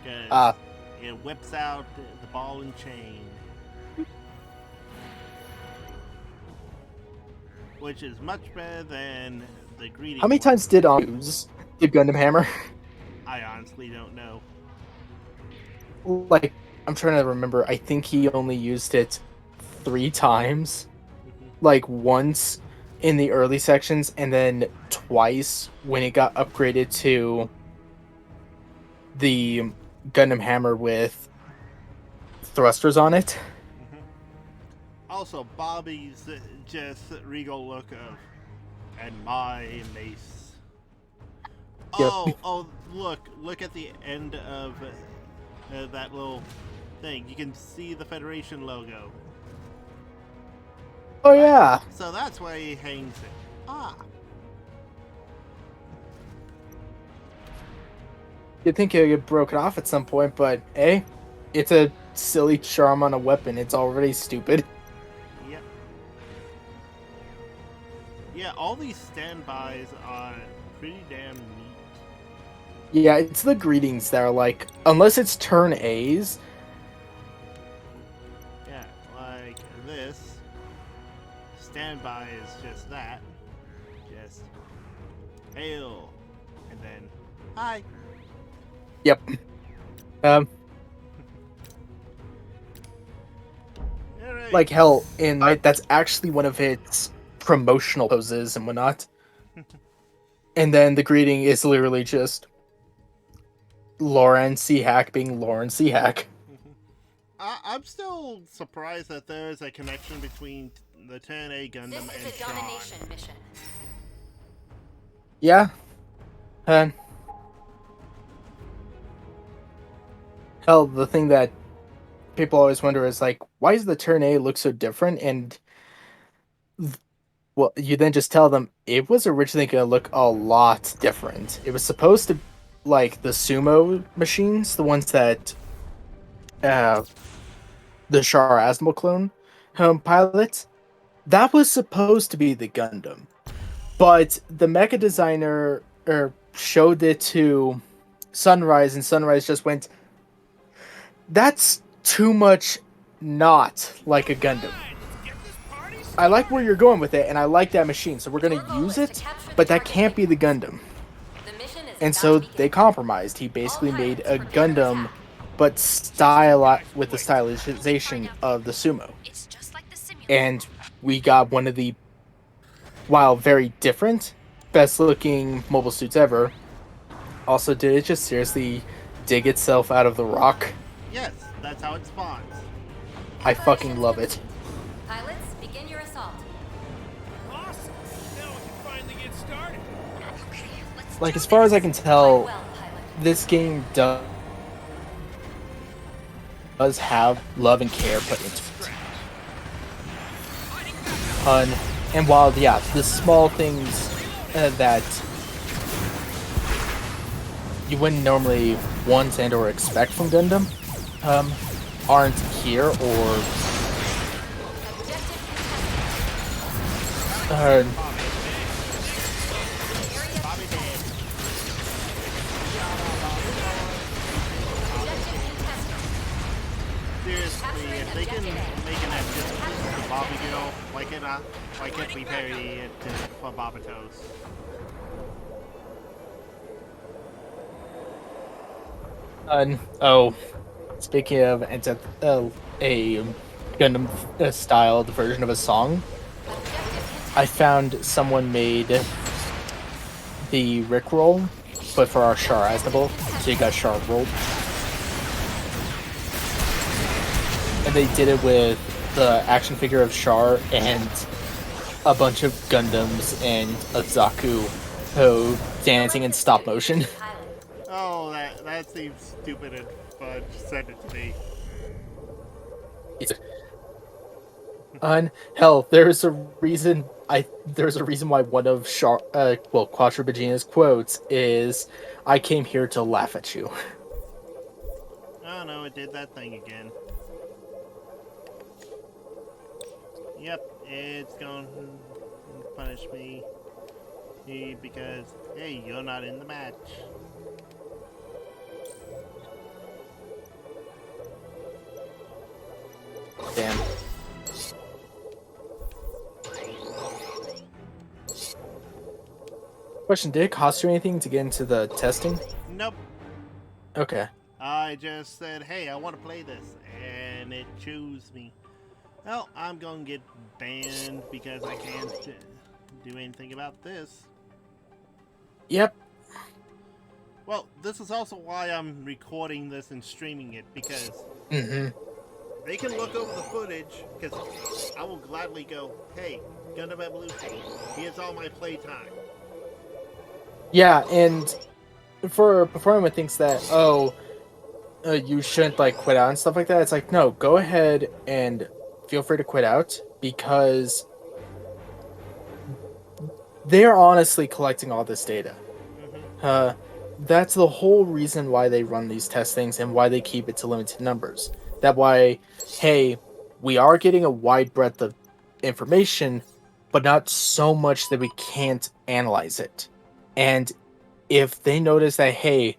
'Cause Ah. it whips out the ball and chain. Which is much better than the greeting How many one. times did use the Gundam Hammer? I honestly don't know. Like, I'm trying to remember. I think he only used it 3 times. Like, once in the early sections, and then twice when it got upgraded to the Gundam Hammer with thrusters on it. Also, Bobby's just regal look of, and my mace. Yep. Oh, look at the end of that little thing. You can see the Federation logo. Oh yeah. So that's why he hangs it. Ah. You'd think it would get broken off at some point, but hey, it's a silly charm on a weapon. It's already stupid. Yep. Yeah, all these standbys are pretty damn neat. Yeah, it's the greetings that are like, unless it's turn A's. Yeah, like this. Standby is just that. Just hail. And then hi. Yep. Alright. Like hell, that's actually one of its promotional poses and whatnot. And then the greeting is literally just Lauren C. Hack being Lauren C. Hack. I'm still surprised that there is a connection between the 10A Gundam This and is a Sean. domination mission. Yeah. Hell, the thing that people always wonder is like, why does the turn A look so different? And well, you then just tell them it was originally going to look a lot different. It was supposed to, like, the sumo machines, the ones that the Char Aznable clone pilot, that was supposed to be the Gundam. But the mecha designer showed it to Sunrise, and Sunrise just went, that's too much not like a Gundam. I like where you're going with it, and I like that machine, so we're going to use it, but that can't be the Gundam. The mission is And about so to begin. they compromised. He basically made a Gundam, but with the stylization of the sumo. It's just like the simulator. And we got one of the, while very different, best looking mobile suits ever. Also, did it just seriously dig itself out of the rock? Yes, that's how it spawns. I fucking love it. Pilots, begin your assault. Awesome. Now we can finally get started. Okay, let's Like, do as far as I this. can tell, Well, pilot. this game does have love and care put into it. And while, yeah, the small things that you wouldn't normally want and or expect from Gundam, aren't here or Objective contested. uh, Bobby dead. Objective contested. Seriously, if they can make an activity for Bobby Girl, why can't we parody it for Bobatos? oh, speaking of a Gundam styled version of a song, I found someone made the Rickroll, but for our Char Aznable, so you got Char rolled. And they did it with the action figure of Char and a bunch of Gundams and a Zaku dancing in stop motion. Oh, that seems stupid and fudge. Send it to me. And hell, there's a reason why one of Quattro Bagina's quotes is, "I came here to laugh at you." Oh no, it did that thing again. Yep, it's going to punish me because, hey, you're not in the match. Damn. Question: did it cost you anything to get into the testing? Nope. Okay. I just said, hey, I want to play this, and it chose me. Well, I'm going to get banned because I can't do anything about this. Yep. Well, this is also why I'm recording this and streaming it, because they can look over the footage, because I will gladly go, hey, Gundam Evolution, here's all my playtime. Yeah, and for Performance thinks that, you shouldn't like quit out and stuff like that. It's like, no, go ahead and feel free to quit out, because they're honestly collecting all this data. That's the whole reason why they run these testings and why they keep it to limited numbers. That why, hey, we are getting a wide breadth of information, but not so much that we can't analyze it. And if they notice that, hey,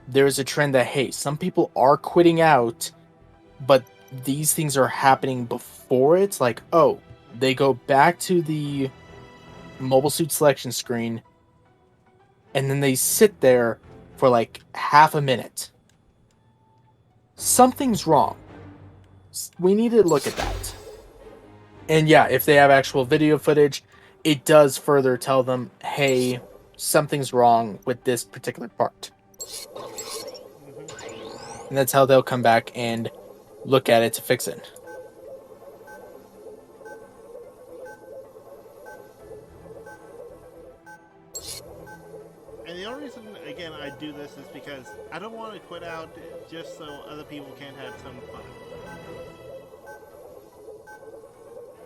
there's a trend that, hey, some people are quitting out, but these things are happening before it's like, oh, they go back to the mobile suit selection screen and then they sit there for like half a minute. Something's wrong. We need to look at that. And yeah, if they have actual video footage, it does further tell them, hey, something's wrong with this particular part. And that's how they'll come back and look at it to fix it. And the only reason, again, I do this is because I don't want to quit out just so other people can have some fun.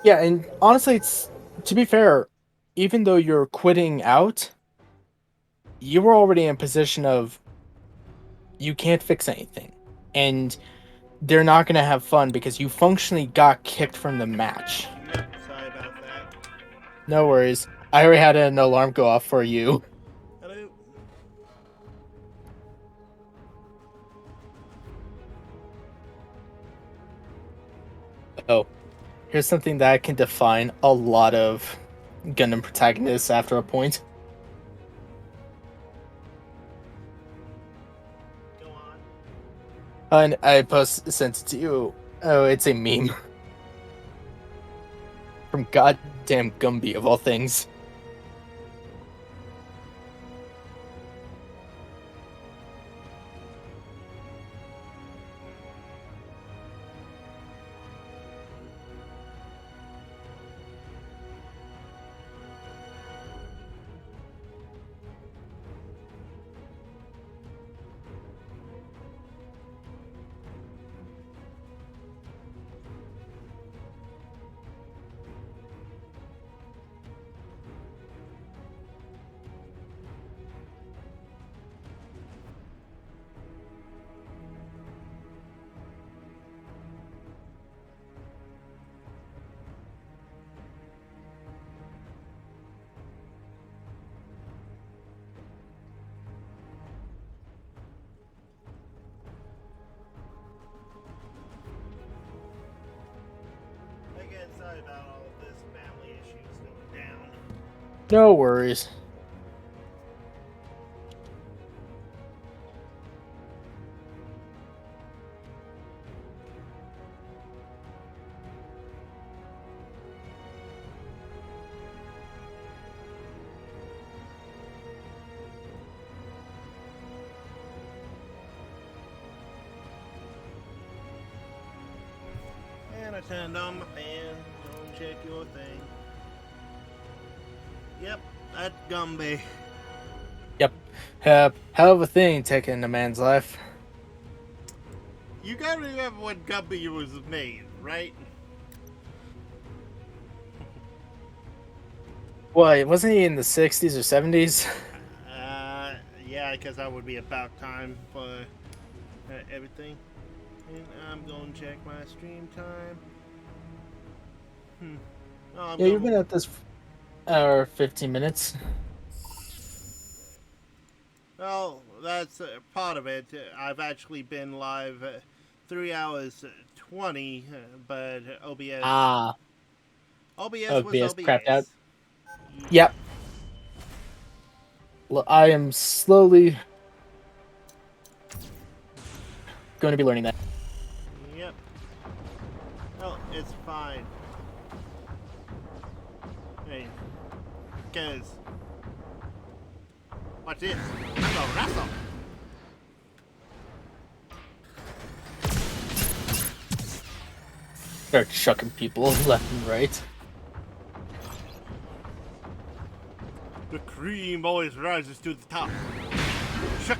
Yeah, and honestly, it's, to be fair, even though you're quitting out, you were already in a position of you can't fix anything. And they're not going to have fun because you functionally got kicked from the match. Yep, sorry about that. No worries. I already had an alarm go off for you. Hello. Oh, here's something that can define a lot of Gundam protagonists after a point. Go on. And I sent it to you. Oh, it's a meme. From goddamn Gumby, of all things. Sorry about all this family issues going down. No worries. And I turned on my fan. Don't check your thing. Yep, that's Gumby. Yep. Hell of a thing taking a man's life. You gotta remember when Gumby was made, right? Why, wasn't he in the 60s or 70s? Yeah, because that would be about time for everything. And I'm going to check my stream time. Oh, Yeah, you've been at this hour 15 minutes. Well, that's part of it. I've actually been live 3 hours 20, but OBS. OBS was OBS crapped out. OBS. Yep. I am slowly going to be learning that. Yep. Well, it's fine. Hey, because watch this. I'm gonna wrestle. Start shucking people left and right. The cream always rises to the top. Shuck.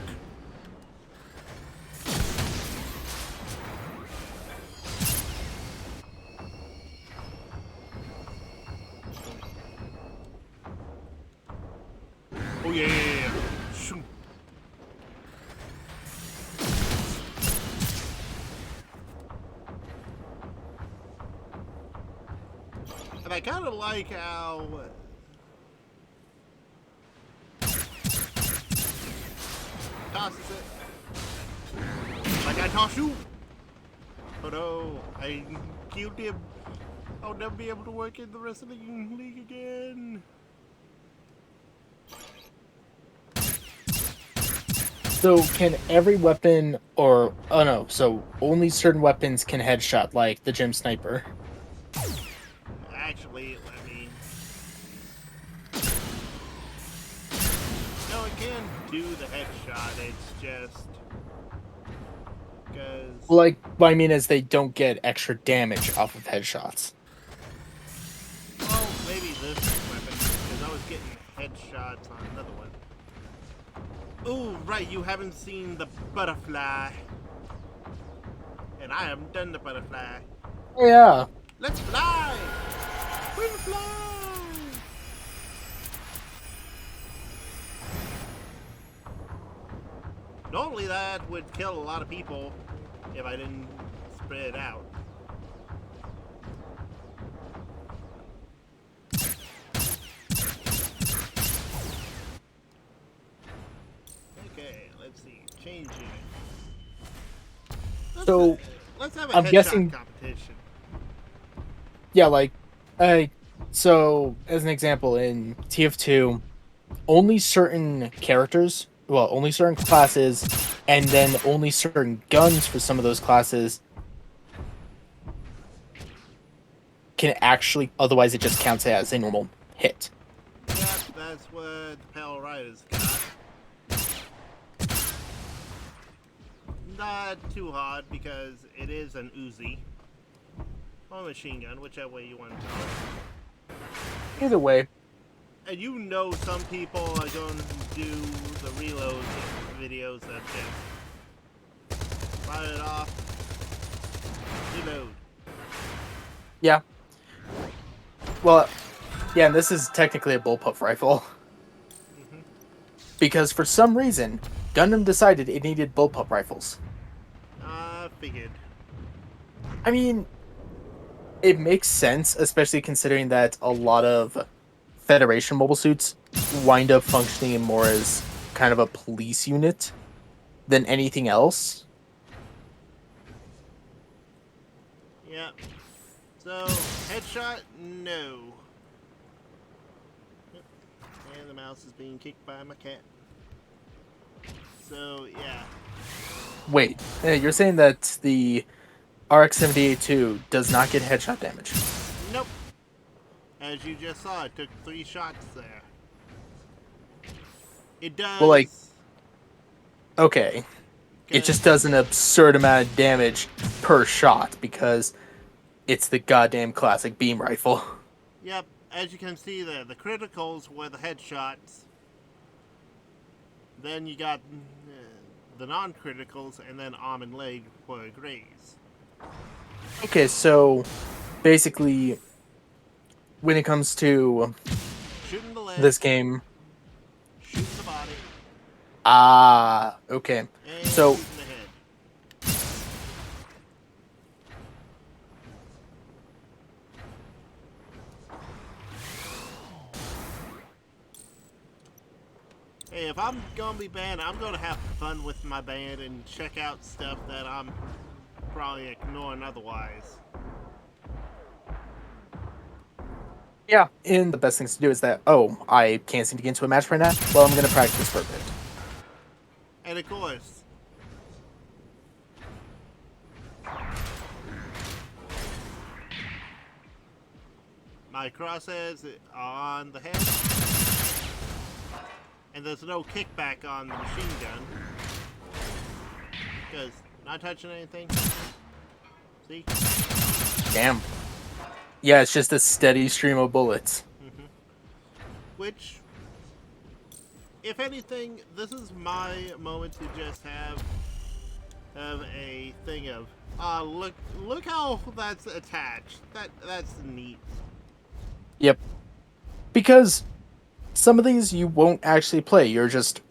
Oh yeah. Shoo. And I kind of like how tosses it like I toss you. Oh no, I killed him. I'll never be able to work in the rest of the league again. So can every weapon or oh no, so only certain weapons can headshot like the gym sniper. Actually, let me. No, it can do the headshot. It's just because. Like what I mean is they don't get extra damage off of headshots. Well, maybe this weapon because I was getting headshots on another one. Oh, right, you haven't seen the butterfly. And I haven't done the butterfly. Oh yeah. Let's fly! We can fly! Normally that would kill a lot of people if I didn't spread it out. Okay, let's see. Changing. So Let's have a I'm headshot guessing competition. yeah, like so as an example in TF2 only certain characters, well, only certain classes, and then only certain guns for some of those classes can actually, otherwise it just counts as a normal hit. Yep, that's what the Pale Riders got. Not too hard because it is an Uzi. Or machine gun, whichever way you want to call it. Either way, And you know some people are going to do the reload videos that just fire it off, reload. yeah. Well, yeah, and this is technically a bullpup rifle. Because for some reason, Gundam decided it needed bullpup rifles. Figured. I mean, it makes sense, especially considering that a lot of Federation mobile suits wind up functioning more as kind of a police unit than anything else. Yeah. So, headshot, no. And the mouse is being kicked by my cat. So, yeah. Wait, you're saying that the RX-78-2 does not get headshot damage? Nope. As you just saw, it took 3 shots there. It does. Well, like, okay. It just does an absurd amount of damage per shot because it's the goddamn classic beam rifle. Yep, as you can see there, the criticals were the headshots. Then you got the non-criticals, and then arm and leg were graze. Okay, so basically, when it comes to Shooting the leg, this game, shooting the body, okay. and So shooting the head. Hey, if I'm gonna be banned, I'm gonna have fun with my band and check out stuff that I'm probably ignoring otherwise. yeah, and the best things to do is that, oh, I can't seem to get into a match right now. Well, I'm gonna practice for a bit. And of course, my crosshairs are on the head, and there's no kickback on the machine gun because not touching anything. See? Damn. Yeah, it's just a steady stream of bullets. Which, if anything, this is my moment to just have a thing of, look how that's attached. That's neat. Yep. Because some of these you won't actually play. You're just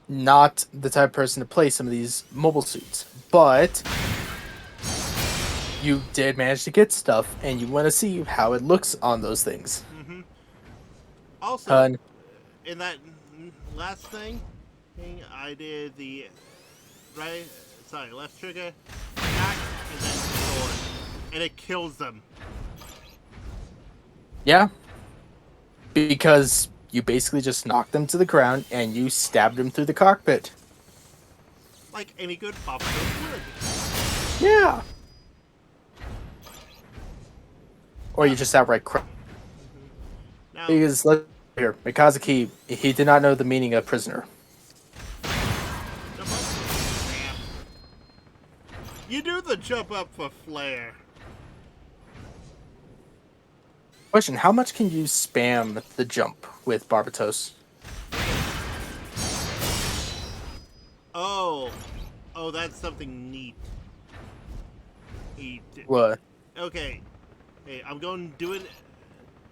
not the type of person to play some of these mobile suits. But you did manage to get stuff, and you want to see how it looks on those things. Also, in that last thing, I did the left trigger, back, and then forward, and it kills them. Yeah. Because you basically just knocked them to the ground, and you stabbed them through the cockpit. Like any good popper would. Yeah. Or you just outright cry. Now, Because, let's here, Mikazuki, he did not know the meaning of prisoner. jump up for flare. You do the jump up for flare. Question, how much can you spam the jump with Barbatos? Oh, that's something neat. What? Okay, hey, I'm going to do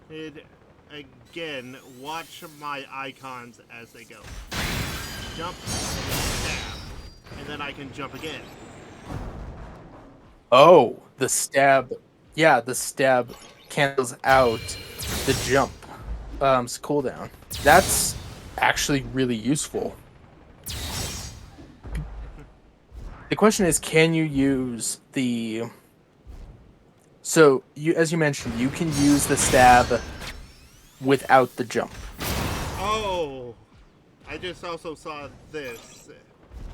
it again. Watch my icons as they go. Jump, and then stab, and then I can jump again. Oh, the stab. Yeah, the stab cancels out the jump cooldown. That's actually really useful. The question is, can you use the... So, as you mentioned, you can use the stab without the jump. Oh, I just also saw this.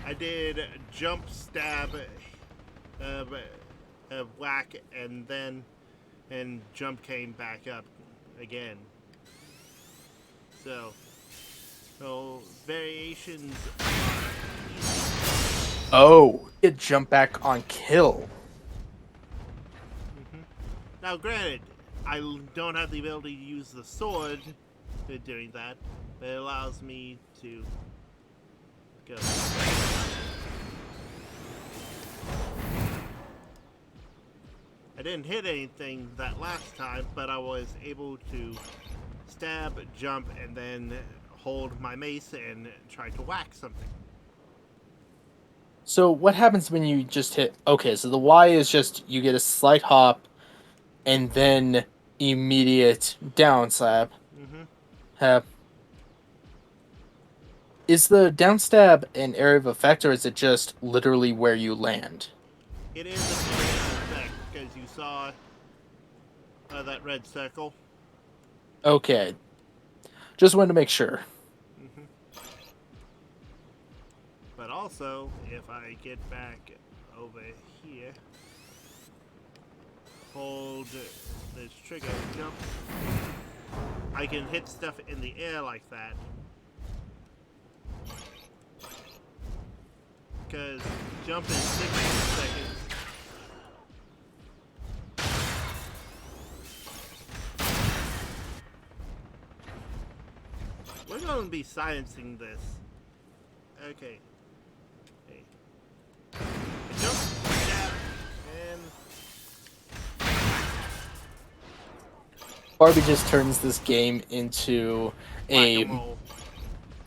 I did jump, stab, whack, and jump came back up again. So variations are easy. Oh, it jump back on kill. Now, granted, I don't have the ability to use the sword doing that, but it allows me to go. I didn't hit anything that last time, but I was able to stab, jump, and then hold my mace and try to whack something. So what happens when you just hit... Okay, so the Y is just you get a slight hop and then immediate down slab. Is the down stab an area of effect, or is it just literally where you land? It is an area of effect, because you saw That red circle. Okay. Just wanted to make sure. But also, if I get back over here, hold this trigger, jump, I can hit stuff in the air like that. Because jump is 60 seconds. We're going to be sciencing this. Okay. Hey. Jump, jab, and Barbie just turns this game into a whack-a-mole.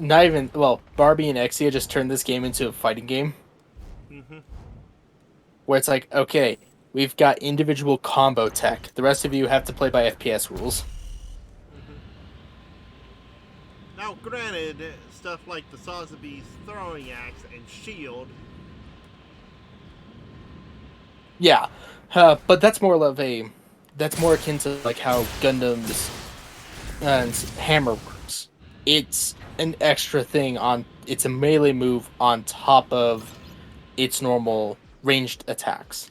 not even Barbie and Exia just turned this game into a fighting game where it's like, okay, we've got individual combo tech. The rest of you have to play by FPS rules. Now, granted, stuff like the Sazabi's throwing axe and shield. Yeah, but that's more akin to like how Gundam's hammer works. It's an extra thing it's a melee move on top of its normal ranged attacks.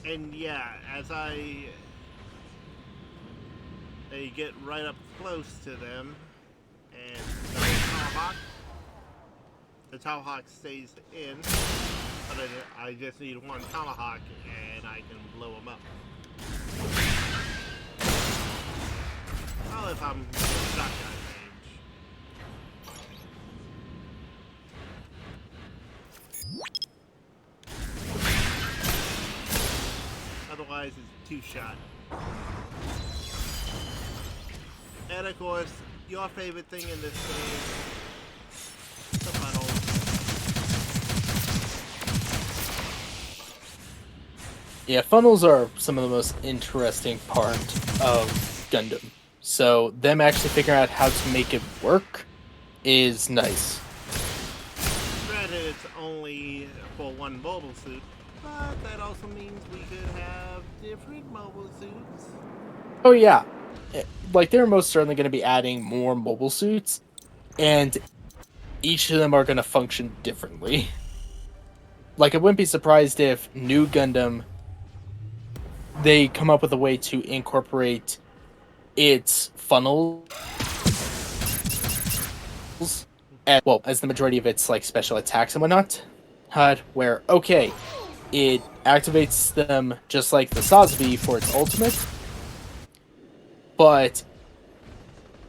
And yeah, as I get right up close to them, and the tomahawk stays in, but I just need one tomahawk and I can blow them up. Well, if I'm shotgun range. Otherwise, it's two-shot. And of course, your favorite thing in this game, the funnel. Yeah, funnels are some of the most interesting part of Gundam. So them actually figuring out how to make it work is nice. Granted, it's only for one mobile suit, but that also means we could have different mobile suits. Oh yeah, like they're most certainly going to be adding more mobile suits, and each of them are going to function differently. Like I wouldn't be surprised if new Gundam, they come up with a way to incorporate its funnels as the majority of its like special attacks and whatnot. Where okay, it activates them just like the Sazabi for its ultimate, but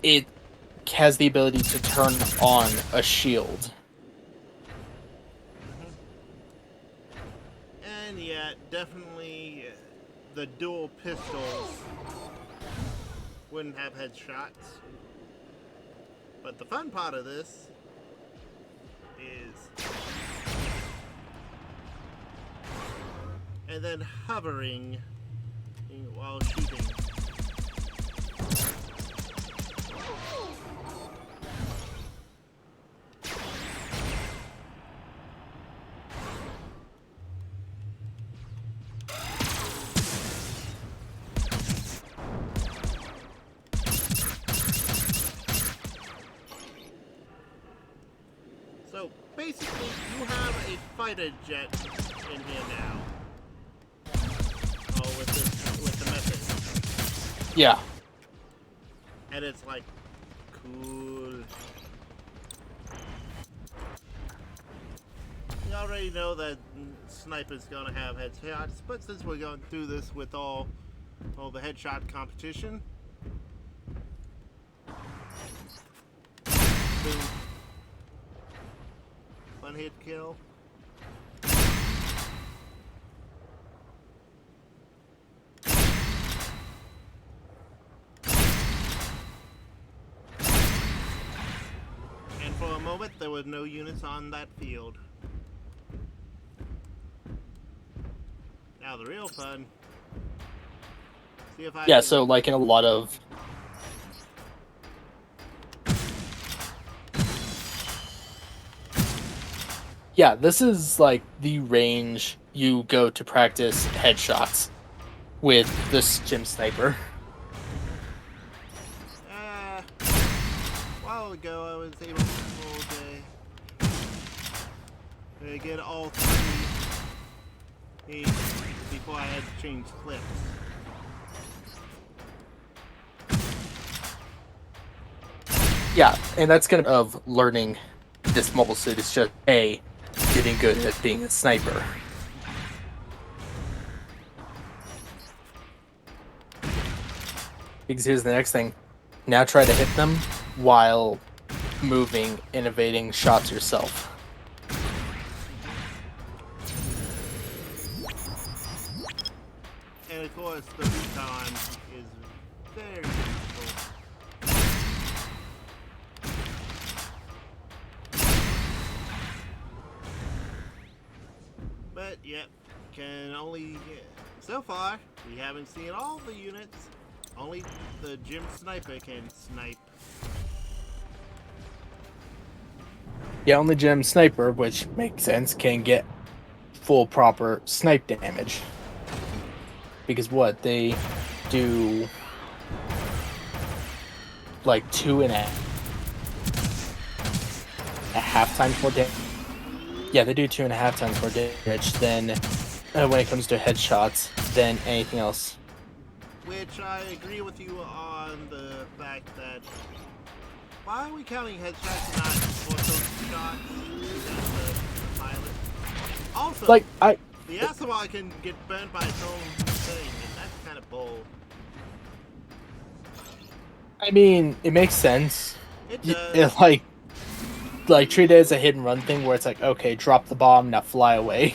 it has the ability to turn on a shield. And yeah, definitely the dual pistols wouldn't have headshots. But the fun part of this is and then hovering while shooting. So basically, you have a fighter jet in here now. Oh, with the method. Yeah. And it's like, cool. You already know that Sniper's gonna have headshots, but since we're going through this with all the headshot competition, boom. One hit kill. And for a moment, there were no units on that field. Now the real fun. See if I Yeah, can- so like in a lot of Yeah, this is like the range you go to practice headshots with this gym sniper. A while ago, I was able to get all three before I had to change clips. Yeah, and that's kind of learning this mobile suit. It's just getting good at being a sniper. Because here's the next thing. Now try to hit them while moving and evading shots yourself. And of course, the recon is very useful. But yep, can only so far we haven't seen all the units. Only the gym sniper can snipe. Yeah, only gym sniper, which makes sense, can get full proper snipe damage. Because what? They do like 2.5 times more damage. Yeah, they do 2.5 times more damage than when it comes to headshots than anything else. Which I agree with you on the fact that why are we counting headshots and not ortho shots? Because the pilot. Also, Like the Asawa can get burned by its own thing, and that's kind of bold. I mean, it makes sense. It Y- does. it, like treat it as a hit and run thing where it's like, okay, drop the bomb, now fly away.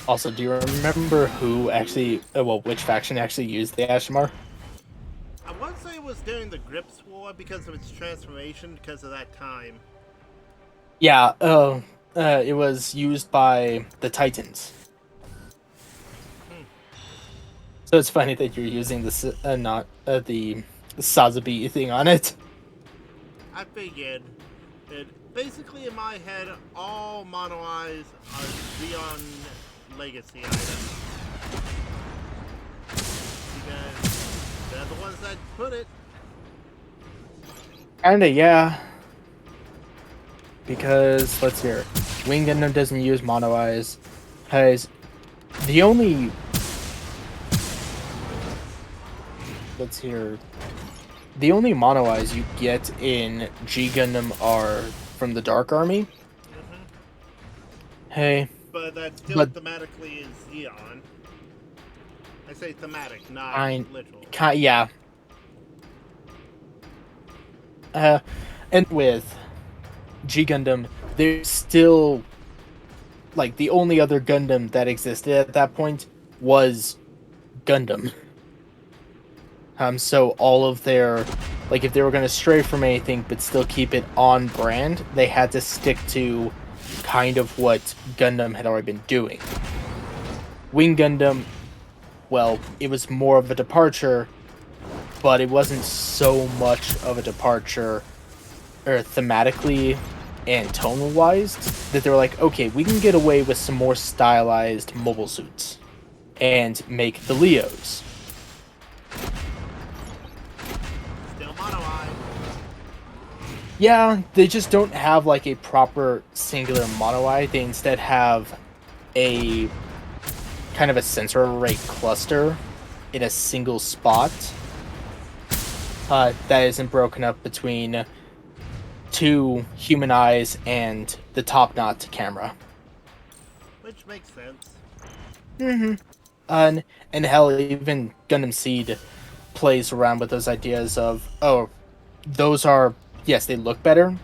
Also, do you remember who actually, which faction actually used the Ashmar? I want to say it was during the Grips War because of its transformation, because of that time. Yeah, it was used by the Titans. So it's funny that you're using the not the Sazabi thing on it. I figured that basically in my head, all Mono Eyes are Xeon Legacy items. Because they're the ones that put it. Kinda, yeah. Because, let's hear. Wing Gundam doesn't use Mono Eyes. Has the only... Let's hear. The only Mono Eyes you get in G Gundam are from the Dark Army. Hey. But that still But- thematically is Xeon. I say thematic, not literal. Yeah. And with G Gundam, there's still like the only other Gundam that existed at that point was Gundam. So all of their, like, if they were going to stray from anything but still keep it on brand, they had to stick to kind of what Gundam had already been doing. Wing Gundam, well, it was more of a departure, but it wasn't so much of a departure, or thematically and tonal-wise, that they were like, okay, we can get away with some more stylized mobile suits and make the Leos. Still Mono Eye. Yeah, they just don't have like a proper singular mono eye. They instead have a kind of a sensor array cluster in a single spot that isn't broken up between two human eyes and the top knot camera. Which makes sense. And hell, even Gundam Seed plays around with those ideas of, oh, those are, yes, they look better,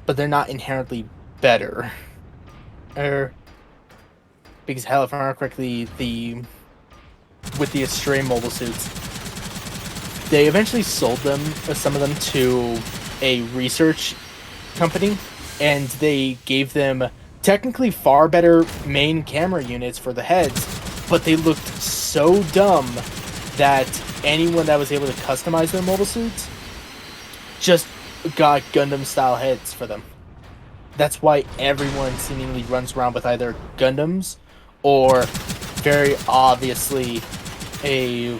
but they're not inherently better. Because hell, if I remember correctly, with the Astray mobile suits, they eventually sold them, some of them, to a research company, and they gave them technically far better main camera units for the heads, but they looked so dumb that anyone that was able to customize their mobile suits just got Gundam style heads for them. That's why everyone seemingly runs around with either Gundams or very obviously a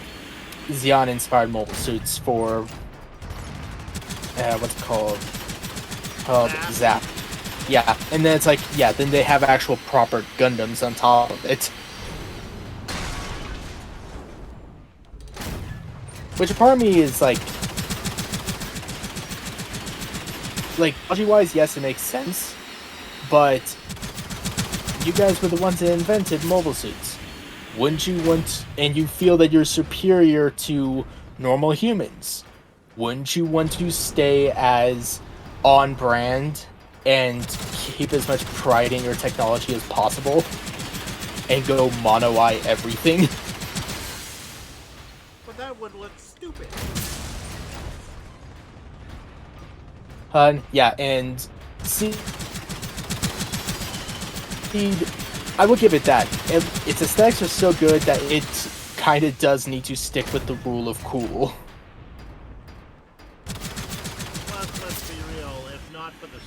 Xeon inspired mobile suits for what's it called? Zap. Yeah, and then it's like, yeah, then they have actual proper Gundams on top of it. Which a part of me is like technology-wise, yes, it makes sense, but you guys were the ones that invented mobile suits. Wouldn't you want, and you feel that you're superior to normal humans, wouldn't you want to stay as on brand and keep as much pride in your technology as possible and go mono-eye everything? But that would look stupid. Yeah, and see, I will give it that. Its aesthetics are so good that it kind of does need to stick with the rule of cool. Let's be real, if not for the...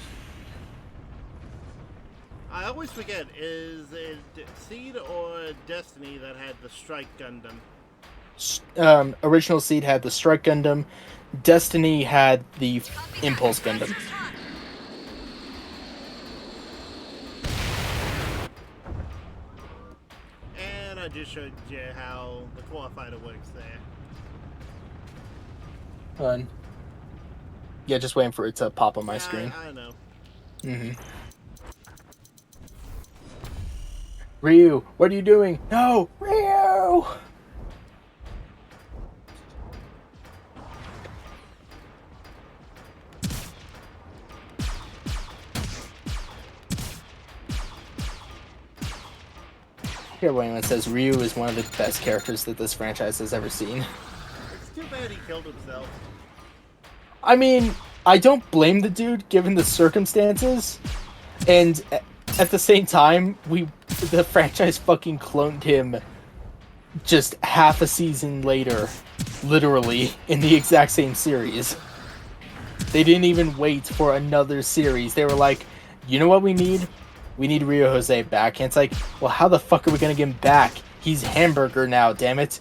I always forget, is it Seed or Destiny that had the Strike Gundam? Original Seed had the Strike Gundam. Destiny had the Impulse Gundam. And I just showed you how the core fighter works there. Yeah, just waiting for it to pop on my screen. I know. Ryu, what are you doing? No! Ryu! Here, when anyone says Ryu is one of the best characters that this franchise has ever seen. It's too bad he killed himself. I mean, I don't blame the dude given the circumstances, and at the same time, the franchise fucking cloned him just half a season later, literally, in the exact same series. They didn't even wait for another series. They were like, you know what we need? We need Ryo Jose back. And it's like, well, how the fuck are we gonna get him back? He's Hamburger now, damn it.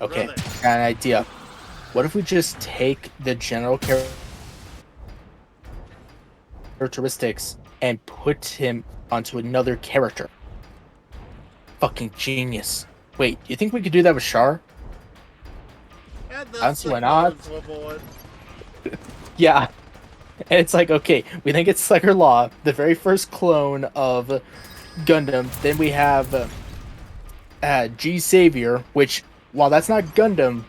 Okay, Brother. got an idea. What if we just take the general characteristics and put him onto another character? Fucking genius. Wait, you think we could do that with Char? And I don't see why not. Cyclones were born. Yeah. And it's like, okay, we think it's Sucker Law, the very first clone of Gundam. Then we have G Savior, which, while that's not Gundam,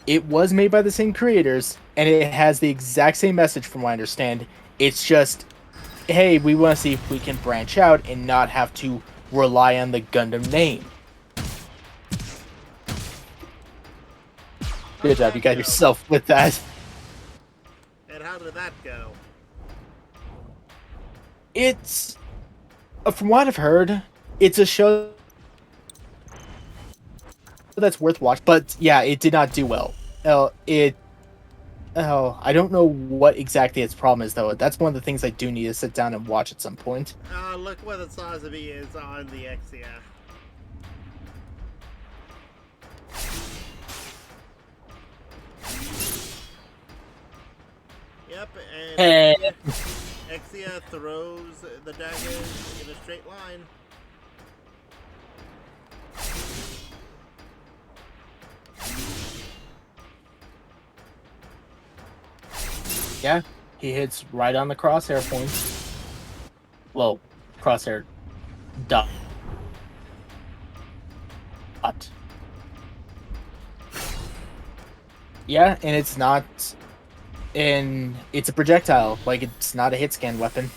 it was made by the same creators, and it has the exact same message from what I understand. It's just, hey, we want to see if we can branch out and not have to rely on the Gundam name. Good job, you got yourself with that. And how did that go? It's, from what I've heard, it's a show that's worth watching. But yeah, it did not do well. I don't know what exactly its problem is, though. That's one of the things I do need to sit down and watch at some point. Look where the Sazabi is on the Exia. Yep, and Hey. Exia throws the daggers in a straight line. Yeah, he hits right on the crosshair point. Well, crosshair dot. Yeah, and it's not... And it's a projectile, like it's not a hit scan weapon.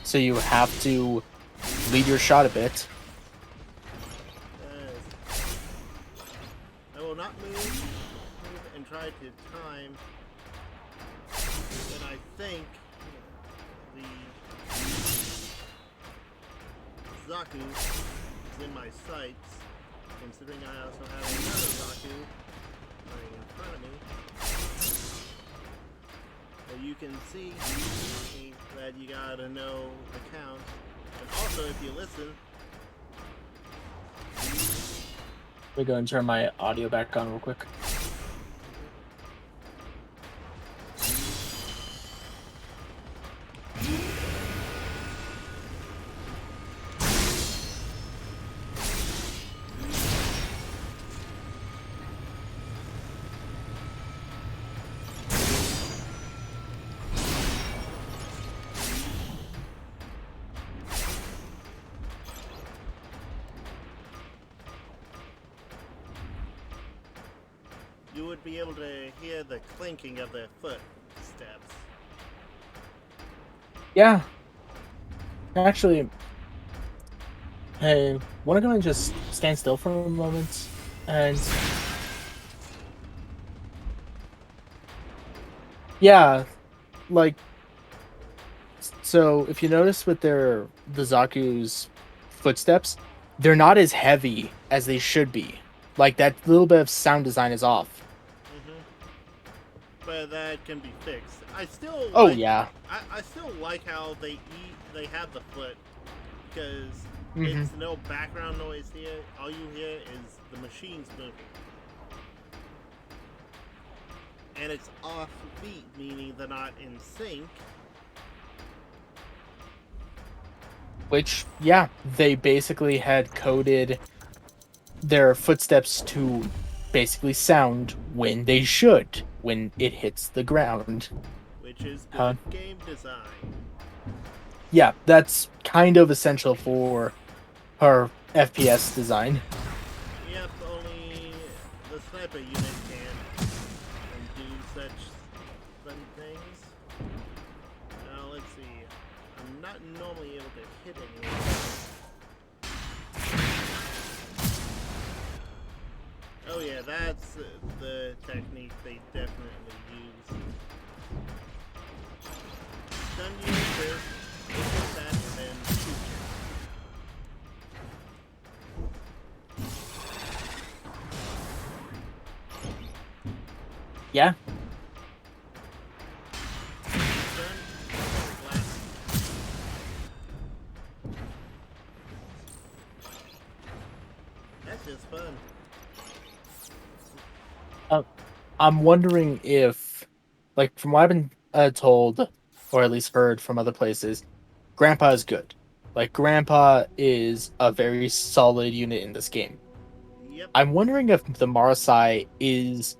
So you have to lead your shot a bit. I will not move and try to time. And I think Zaku is in my sights, considering I also have another Zaku right in front of me. So you can see that you gotta know the count. And also, if you listen, Let me go and turn my audio back on real quick. you would be able to hear the clinking of their footsteps. Yeah. Actually, hey, want to go and just stand still for a moment? And yeah, like, so if you notice with the Zaku's footsteps, they're not as heavy as they should be. Like that little bit of sound design is off. But that can be fixed. I still Oh like, yeah. I still like how they have the foot, because Mhm. it's no background noise here. All you hear is the machines moving. And it's off beat, meaning they're not in sync. Which, yeah, they basically had coded their footsteps to basically sound when they should, when it hits the ground. Which is good Huh? game design. Yeah, that's kind of essential for her FPS design. Yep, only the sniper unit can do such fun things. Now let's see. I'm not normally able to hit anyone. Oh yeah, that's the technique they definitely use. Stun you first, hit that, and then shoot you. Yeah. Stun, blast. That's just fun. I'm wondering if, like, from what I've been told, or at least heard from other places, Grandpa is good. Like, Grandpa is a very solid unit in this game. Yep. I'm wondering if the Marasai is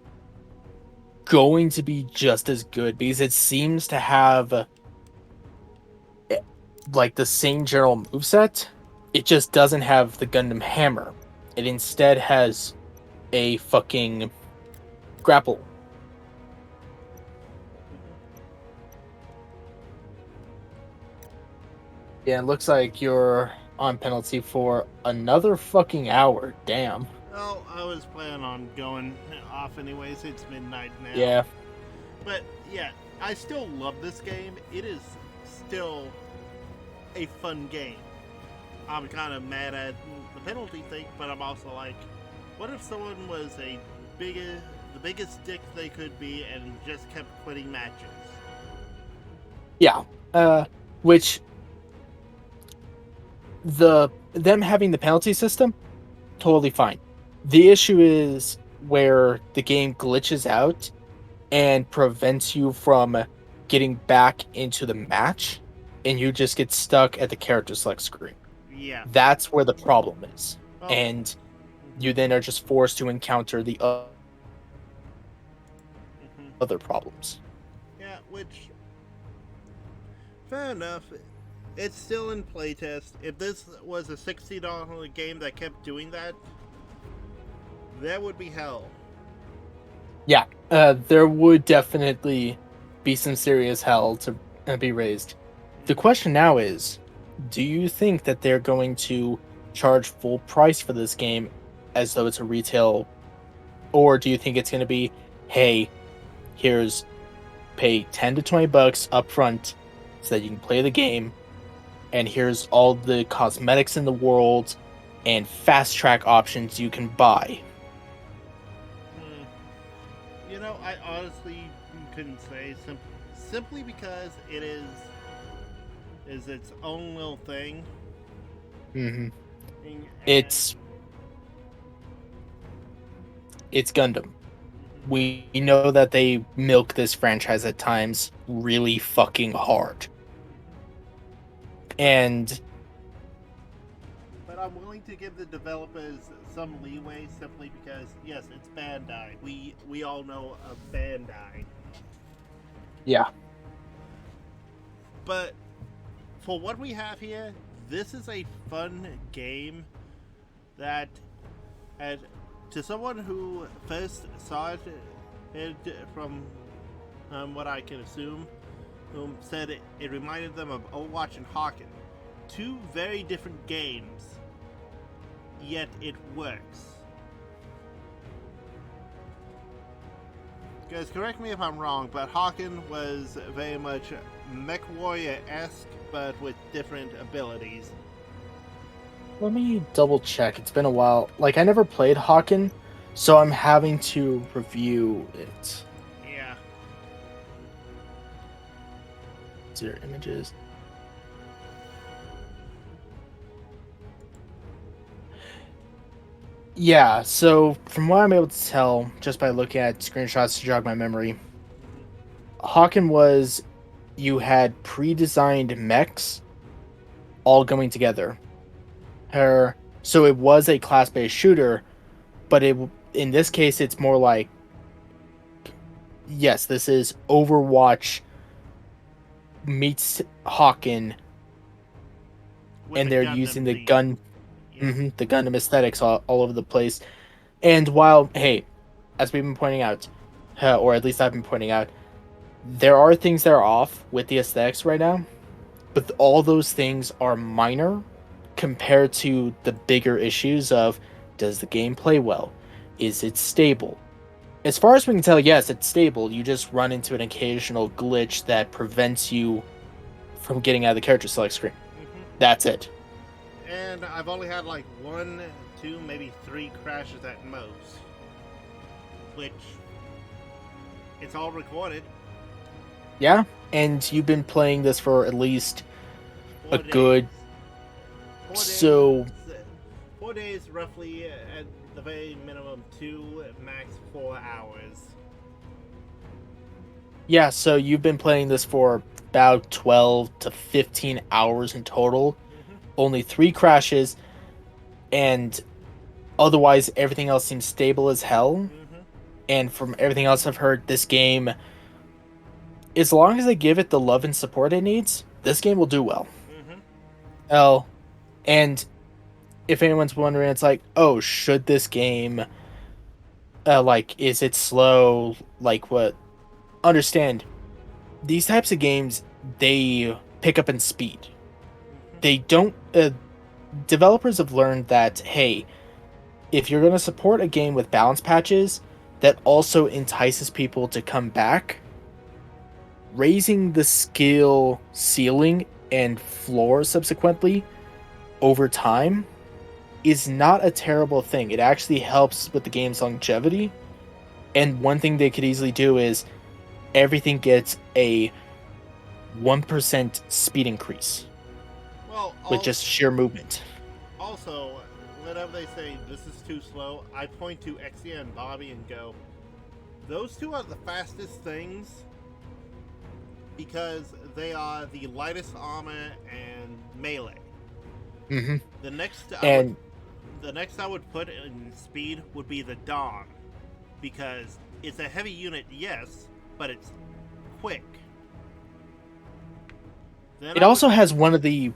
going to be just as good, because it seems to have like the same general moveset. It just doesn't have the Gundam hammer. It instead has a fucking grapple. Yeah, it looks like you're on penalty for another fucking hour. Damn. Well, I was planning on going off anyways. It's midnight now. Yeah. But yeah, I still love this game. It is still a fun game. I'm kind of mad at the penalty thing, but I'm also like, what if someone was the biggest dick they could be and just kept quitting matches? Yeah. Which them having the penalty system, totally fine. The issue is where the game glitches out and prevents you from getting back into the match, and you just get stuck at the character select screen. Yeah. That's where the problem is. Oh. And you then are just forced to encounter the other problems. Yeah, which, fair enough. It's still in playtest. If this was a $60 game that kept doing that, that would be hell. Yeah, there would definitely be some serious hell to be raised. The question now is, do you think that they're going to charge full price for this game as though it's a retail, or do you think it's going to be, hey, here's pay $10 to $20 up front so that you can play the game, and here's all the cosmetics in the world and fast track options you can buy. You know, I honestly couldn't say simply because it is its own little thing. Mm-hmm. And- It's Gundam. We know that they milk this franchise at times really fucking hard. And But I'm willing to give the developers some leeway simply because, yes, it's Bandai. We all know of Bandai. yeah, But for what we have here, this is a fun game that, had, to someone who first saw it from what I can assume, who said it reminded them of Overwatch and Hawken. Two very different games, yet it works. Guys, correct me if I'm wrong, but Hawken was very much Mech Warrior-esque, but with different abilities. let me double check. It's been a while. Like, I never played Hawken, so I'm having to review it. Yeah. Zero images. Yeah, so from what I'm able to tell, just by looking at screenshots to jog my memory, Hawken was you had pre-designed mechs all going together. So it was a class-based shooter, but in this case it's more like, yes, this is Overwatch meets Hawken, With and the they're Gundam using the theme. Yeah. the Gundam aesthetics all over the place. And while, hey, as we've been pointing out, or at least I've been pointing out, there are things that are off with the aesthetics right now, but all those things are minor compared to the bigger issues of, does the game play well? Is it stable? As far as we can tell, yes, it's stable. You just run into an occasional glitch that prevents you from getting out of the character select screen. That's it. And I've only had like 1, 2, maybe 3 crashes at most. Which, it's all recorded. Yeah, and you've been playing this for at least 4 a days. good... 4 days, So... 4 days, roughly, at the very minimum, 2, max 4 hours. Yeah, so you've been playing this for about 12 to 15 hours in total. Only 3 crashes, and otherwise everything else seems stable as hell. And from everything else I've heard, this game, as long as they give it the love and support it needs, this game will do well. And if anyone's wondering, it's like, oh, should this game, like, is it slow? Like, what? Understand, these types of games, they pick up in speed. They don't... developers have learned that, hey, if you're going to support a game with balance patches that also entices people to come back, raising the skill ceiling and floor subsequently over time is not a terrible thing. It actually helps with the game's longevity. And one thing they could easily do is everything gets a 1% speed increase. Well, With just sheer movement. Also, whenever they say this is too slow, I point to Exia and Bobby and go, those two are the fastest things because they are the lightest armor and melee. The next I would put in speed would be the Dawn, because it's a heavy unit, yes, but it's quick. Then It also has one of the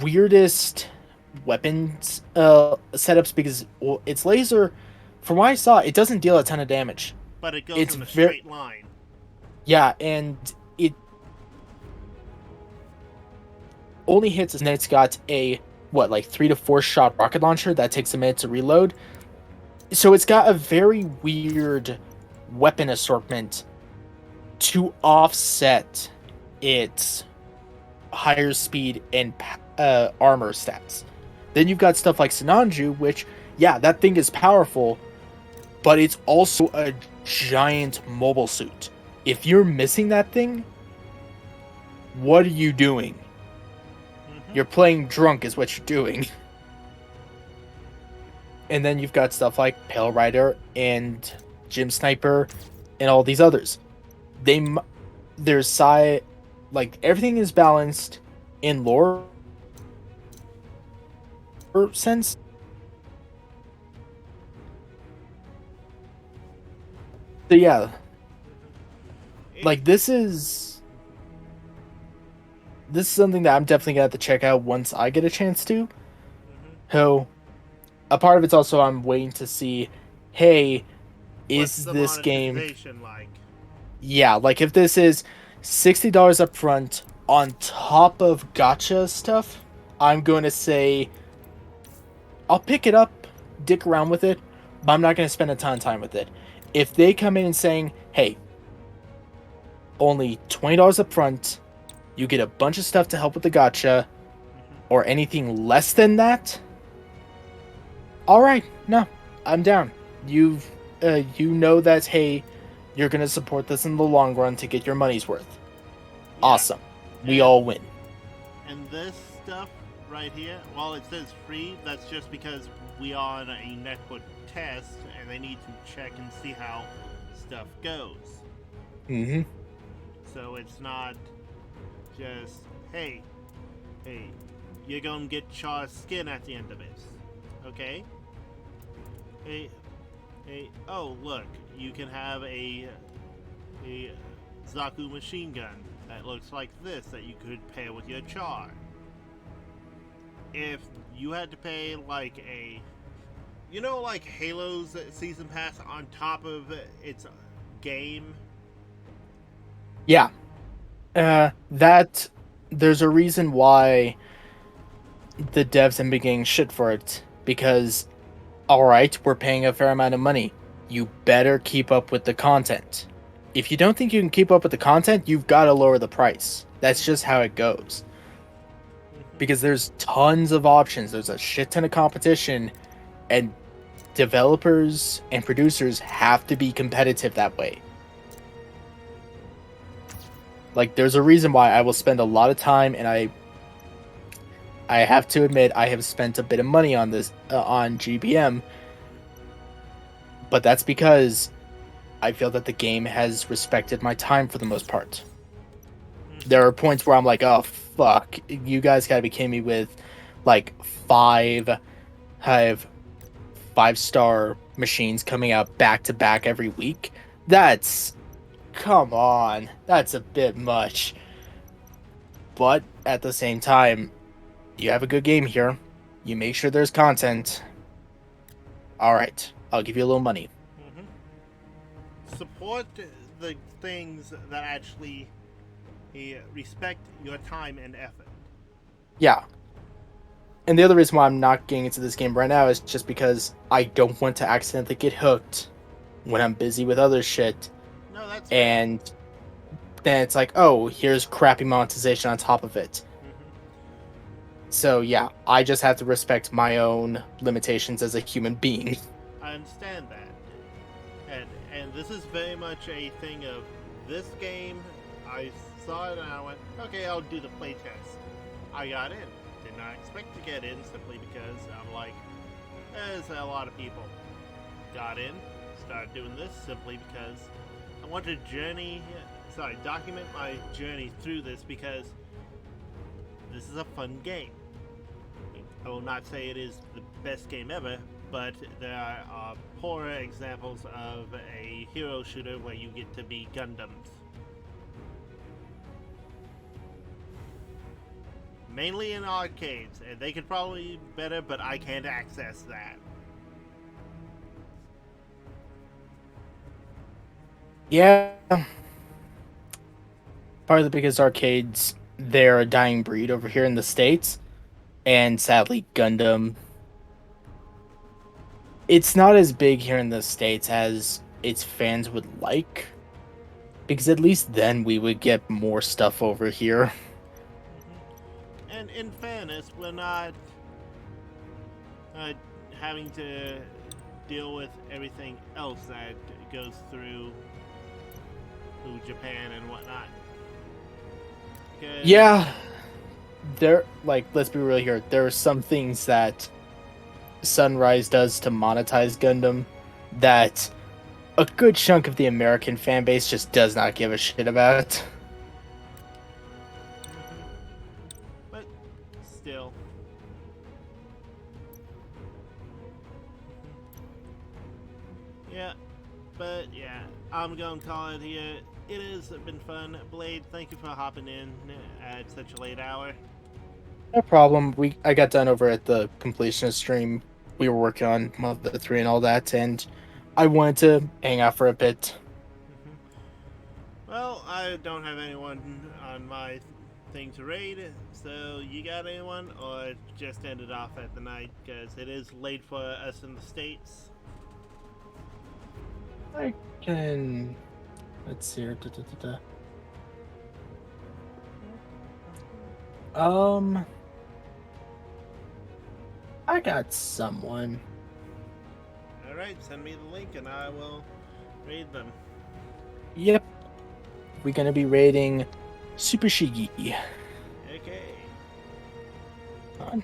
weirdest weapons setups because, well, its laser, from what I saw, it doesn't deal a ton of damage. but it goes it's in a ver- straight line. Yeah, and it only hits, and it's got a, like 3 to 4 shot rocket launcher that takes a minute to reload. So it's got a very weird weapon assortment to offset its higher speed and armor stats. Then you've got stuff like Sinanju, which, yeah, that thing is powerful, but it's also a giant mobile suit. If you're missing that thing, what are you doing? You're playing drunk is what you're doing. And then you've got stuff like Pale Rider and Gym Sniper and all these others. There's side, like everything is balanced in lore sense. So yeah, like this is something that I'm definitely gonna have to check out once I get a chance to. So a part of it's also I'm waiting to see, hey, What's is the this game? monetization like? Yeah, like if this is $60 up front on top of gacha stuff, I'm going to say I'll pick it up, dick around with it, but I'm not going to spend a ton of time with it. If they come in and saying, hey, only $20 up front, you get a bunch of stuff to help with the gacha, or anything less than that, all right, no, I'm down. You know that, hey, you're going to support this in the long run to get your money's worth. Yeah. Awesome. We all win. And this stuff right here, while it says free, that's just because we are on a network test and they need to check and see how stuff goes. Mm-hmm. So it's not just, hey, you're gonna get Char's skin at the end of it. Okay? Hey, oh, look, you can have a Zaku machine gun that looks like this that you could pair with your Char. If you had to pay like like Halo's season pass on top of its game. Yeah. That there's a reason why the devs have been getting shit for it, because alright, we're paying a fair amount of money. You better keep up with the content. If you don't think you can keep up with the content, you've got to lower the price. That's just how it goes. Because there's tons of options, there's a shit ton of competition, and developers and producers have to be competitive that way. Like, there's a reason why I will spend a lot of time, and I have to admit I have spent a bit of money on this on GBM, but that's because I feel that the game has respected my time for the most part. There are points where I'm like, oh fuck, you guys gotta be kidding me with like 5-star machines coming out back to back every week. Come on, that's a bit much. But at the same time, you have a good game here. You make sure there's content. Alright, I'll give you a little money. Support the things that actually respect your time and effort. Yeah. And the other reason why I'm not getting into this game right now is just because I don't want to accidentally get hooked when I'm busy with other shit. No, that's and then it's like, oh, here's crappy monetization on top of it. So yeah, I just have to respect my own limitations as a human being. I understand that. And this is very much a thing of this game. I saw it and I went, okay, I'll do the playtest. I got in. Did not expect to get in simply because I'm like, there's a lot of people. Got in, started doing this simply because I want to document my journey through this because this is a fun game. I will not say it is the best game ever, but there are poorer examples of a hero shooter where you get to be Gundams. Mainly in arcades, and they could probably be better, but I can't access that. Yeah. Partly because arcades, they're a dying breed over here in the States. And sadly, Gundam, it's not as big here in the States as its fans would like. Because at least then we would get more stuff over here. And in fairness, we're not having to deal with everything else that goes through Japan and whatnot. 'Cause- Yeah, there. Like, let's be real here. There are some things that Sunrise does to monetize Gundam that a good chunk of the American fan base just does not give a shit about. But still. Yeah, but yeah, I'm gonna call it here. It has been fun. Blade, thank you for hopping in at such a late hour. No problem. I got done over at the completionist stream. We were working on Mother 3 and all that, and I wanted to hang out for a bit. Well, I don't have anyone on my thing to raid, so you got anyone, or just end it off at the night, because it is late for us in the States. I can. Let's see here. I got someone. Alright, send me the link and I will raid them. Yep. We're gonna be raiding Super Shigi. Okay. On.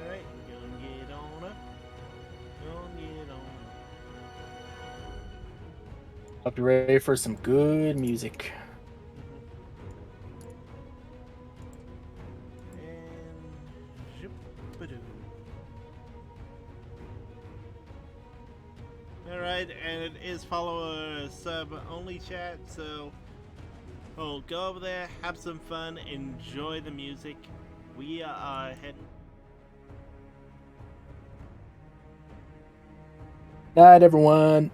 Alright, gonna get on up. Gonna get on I'll be ready for some good music. And zhoop-a-doo. Alright, and it is follower sub only chat, so go over there, have some fun, enjoy the music. We are heading. Night, everyone.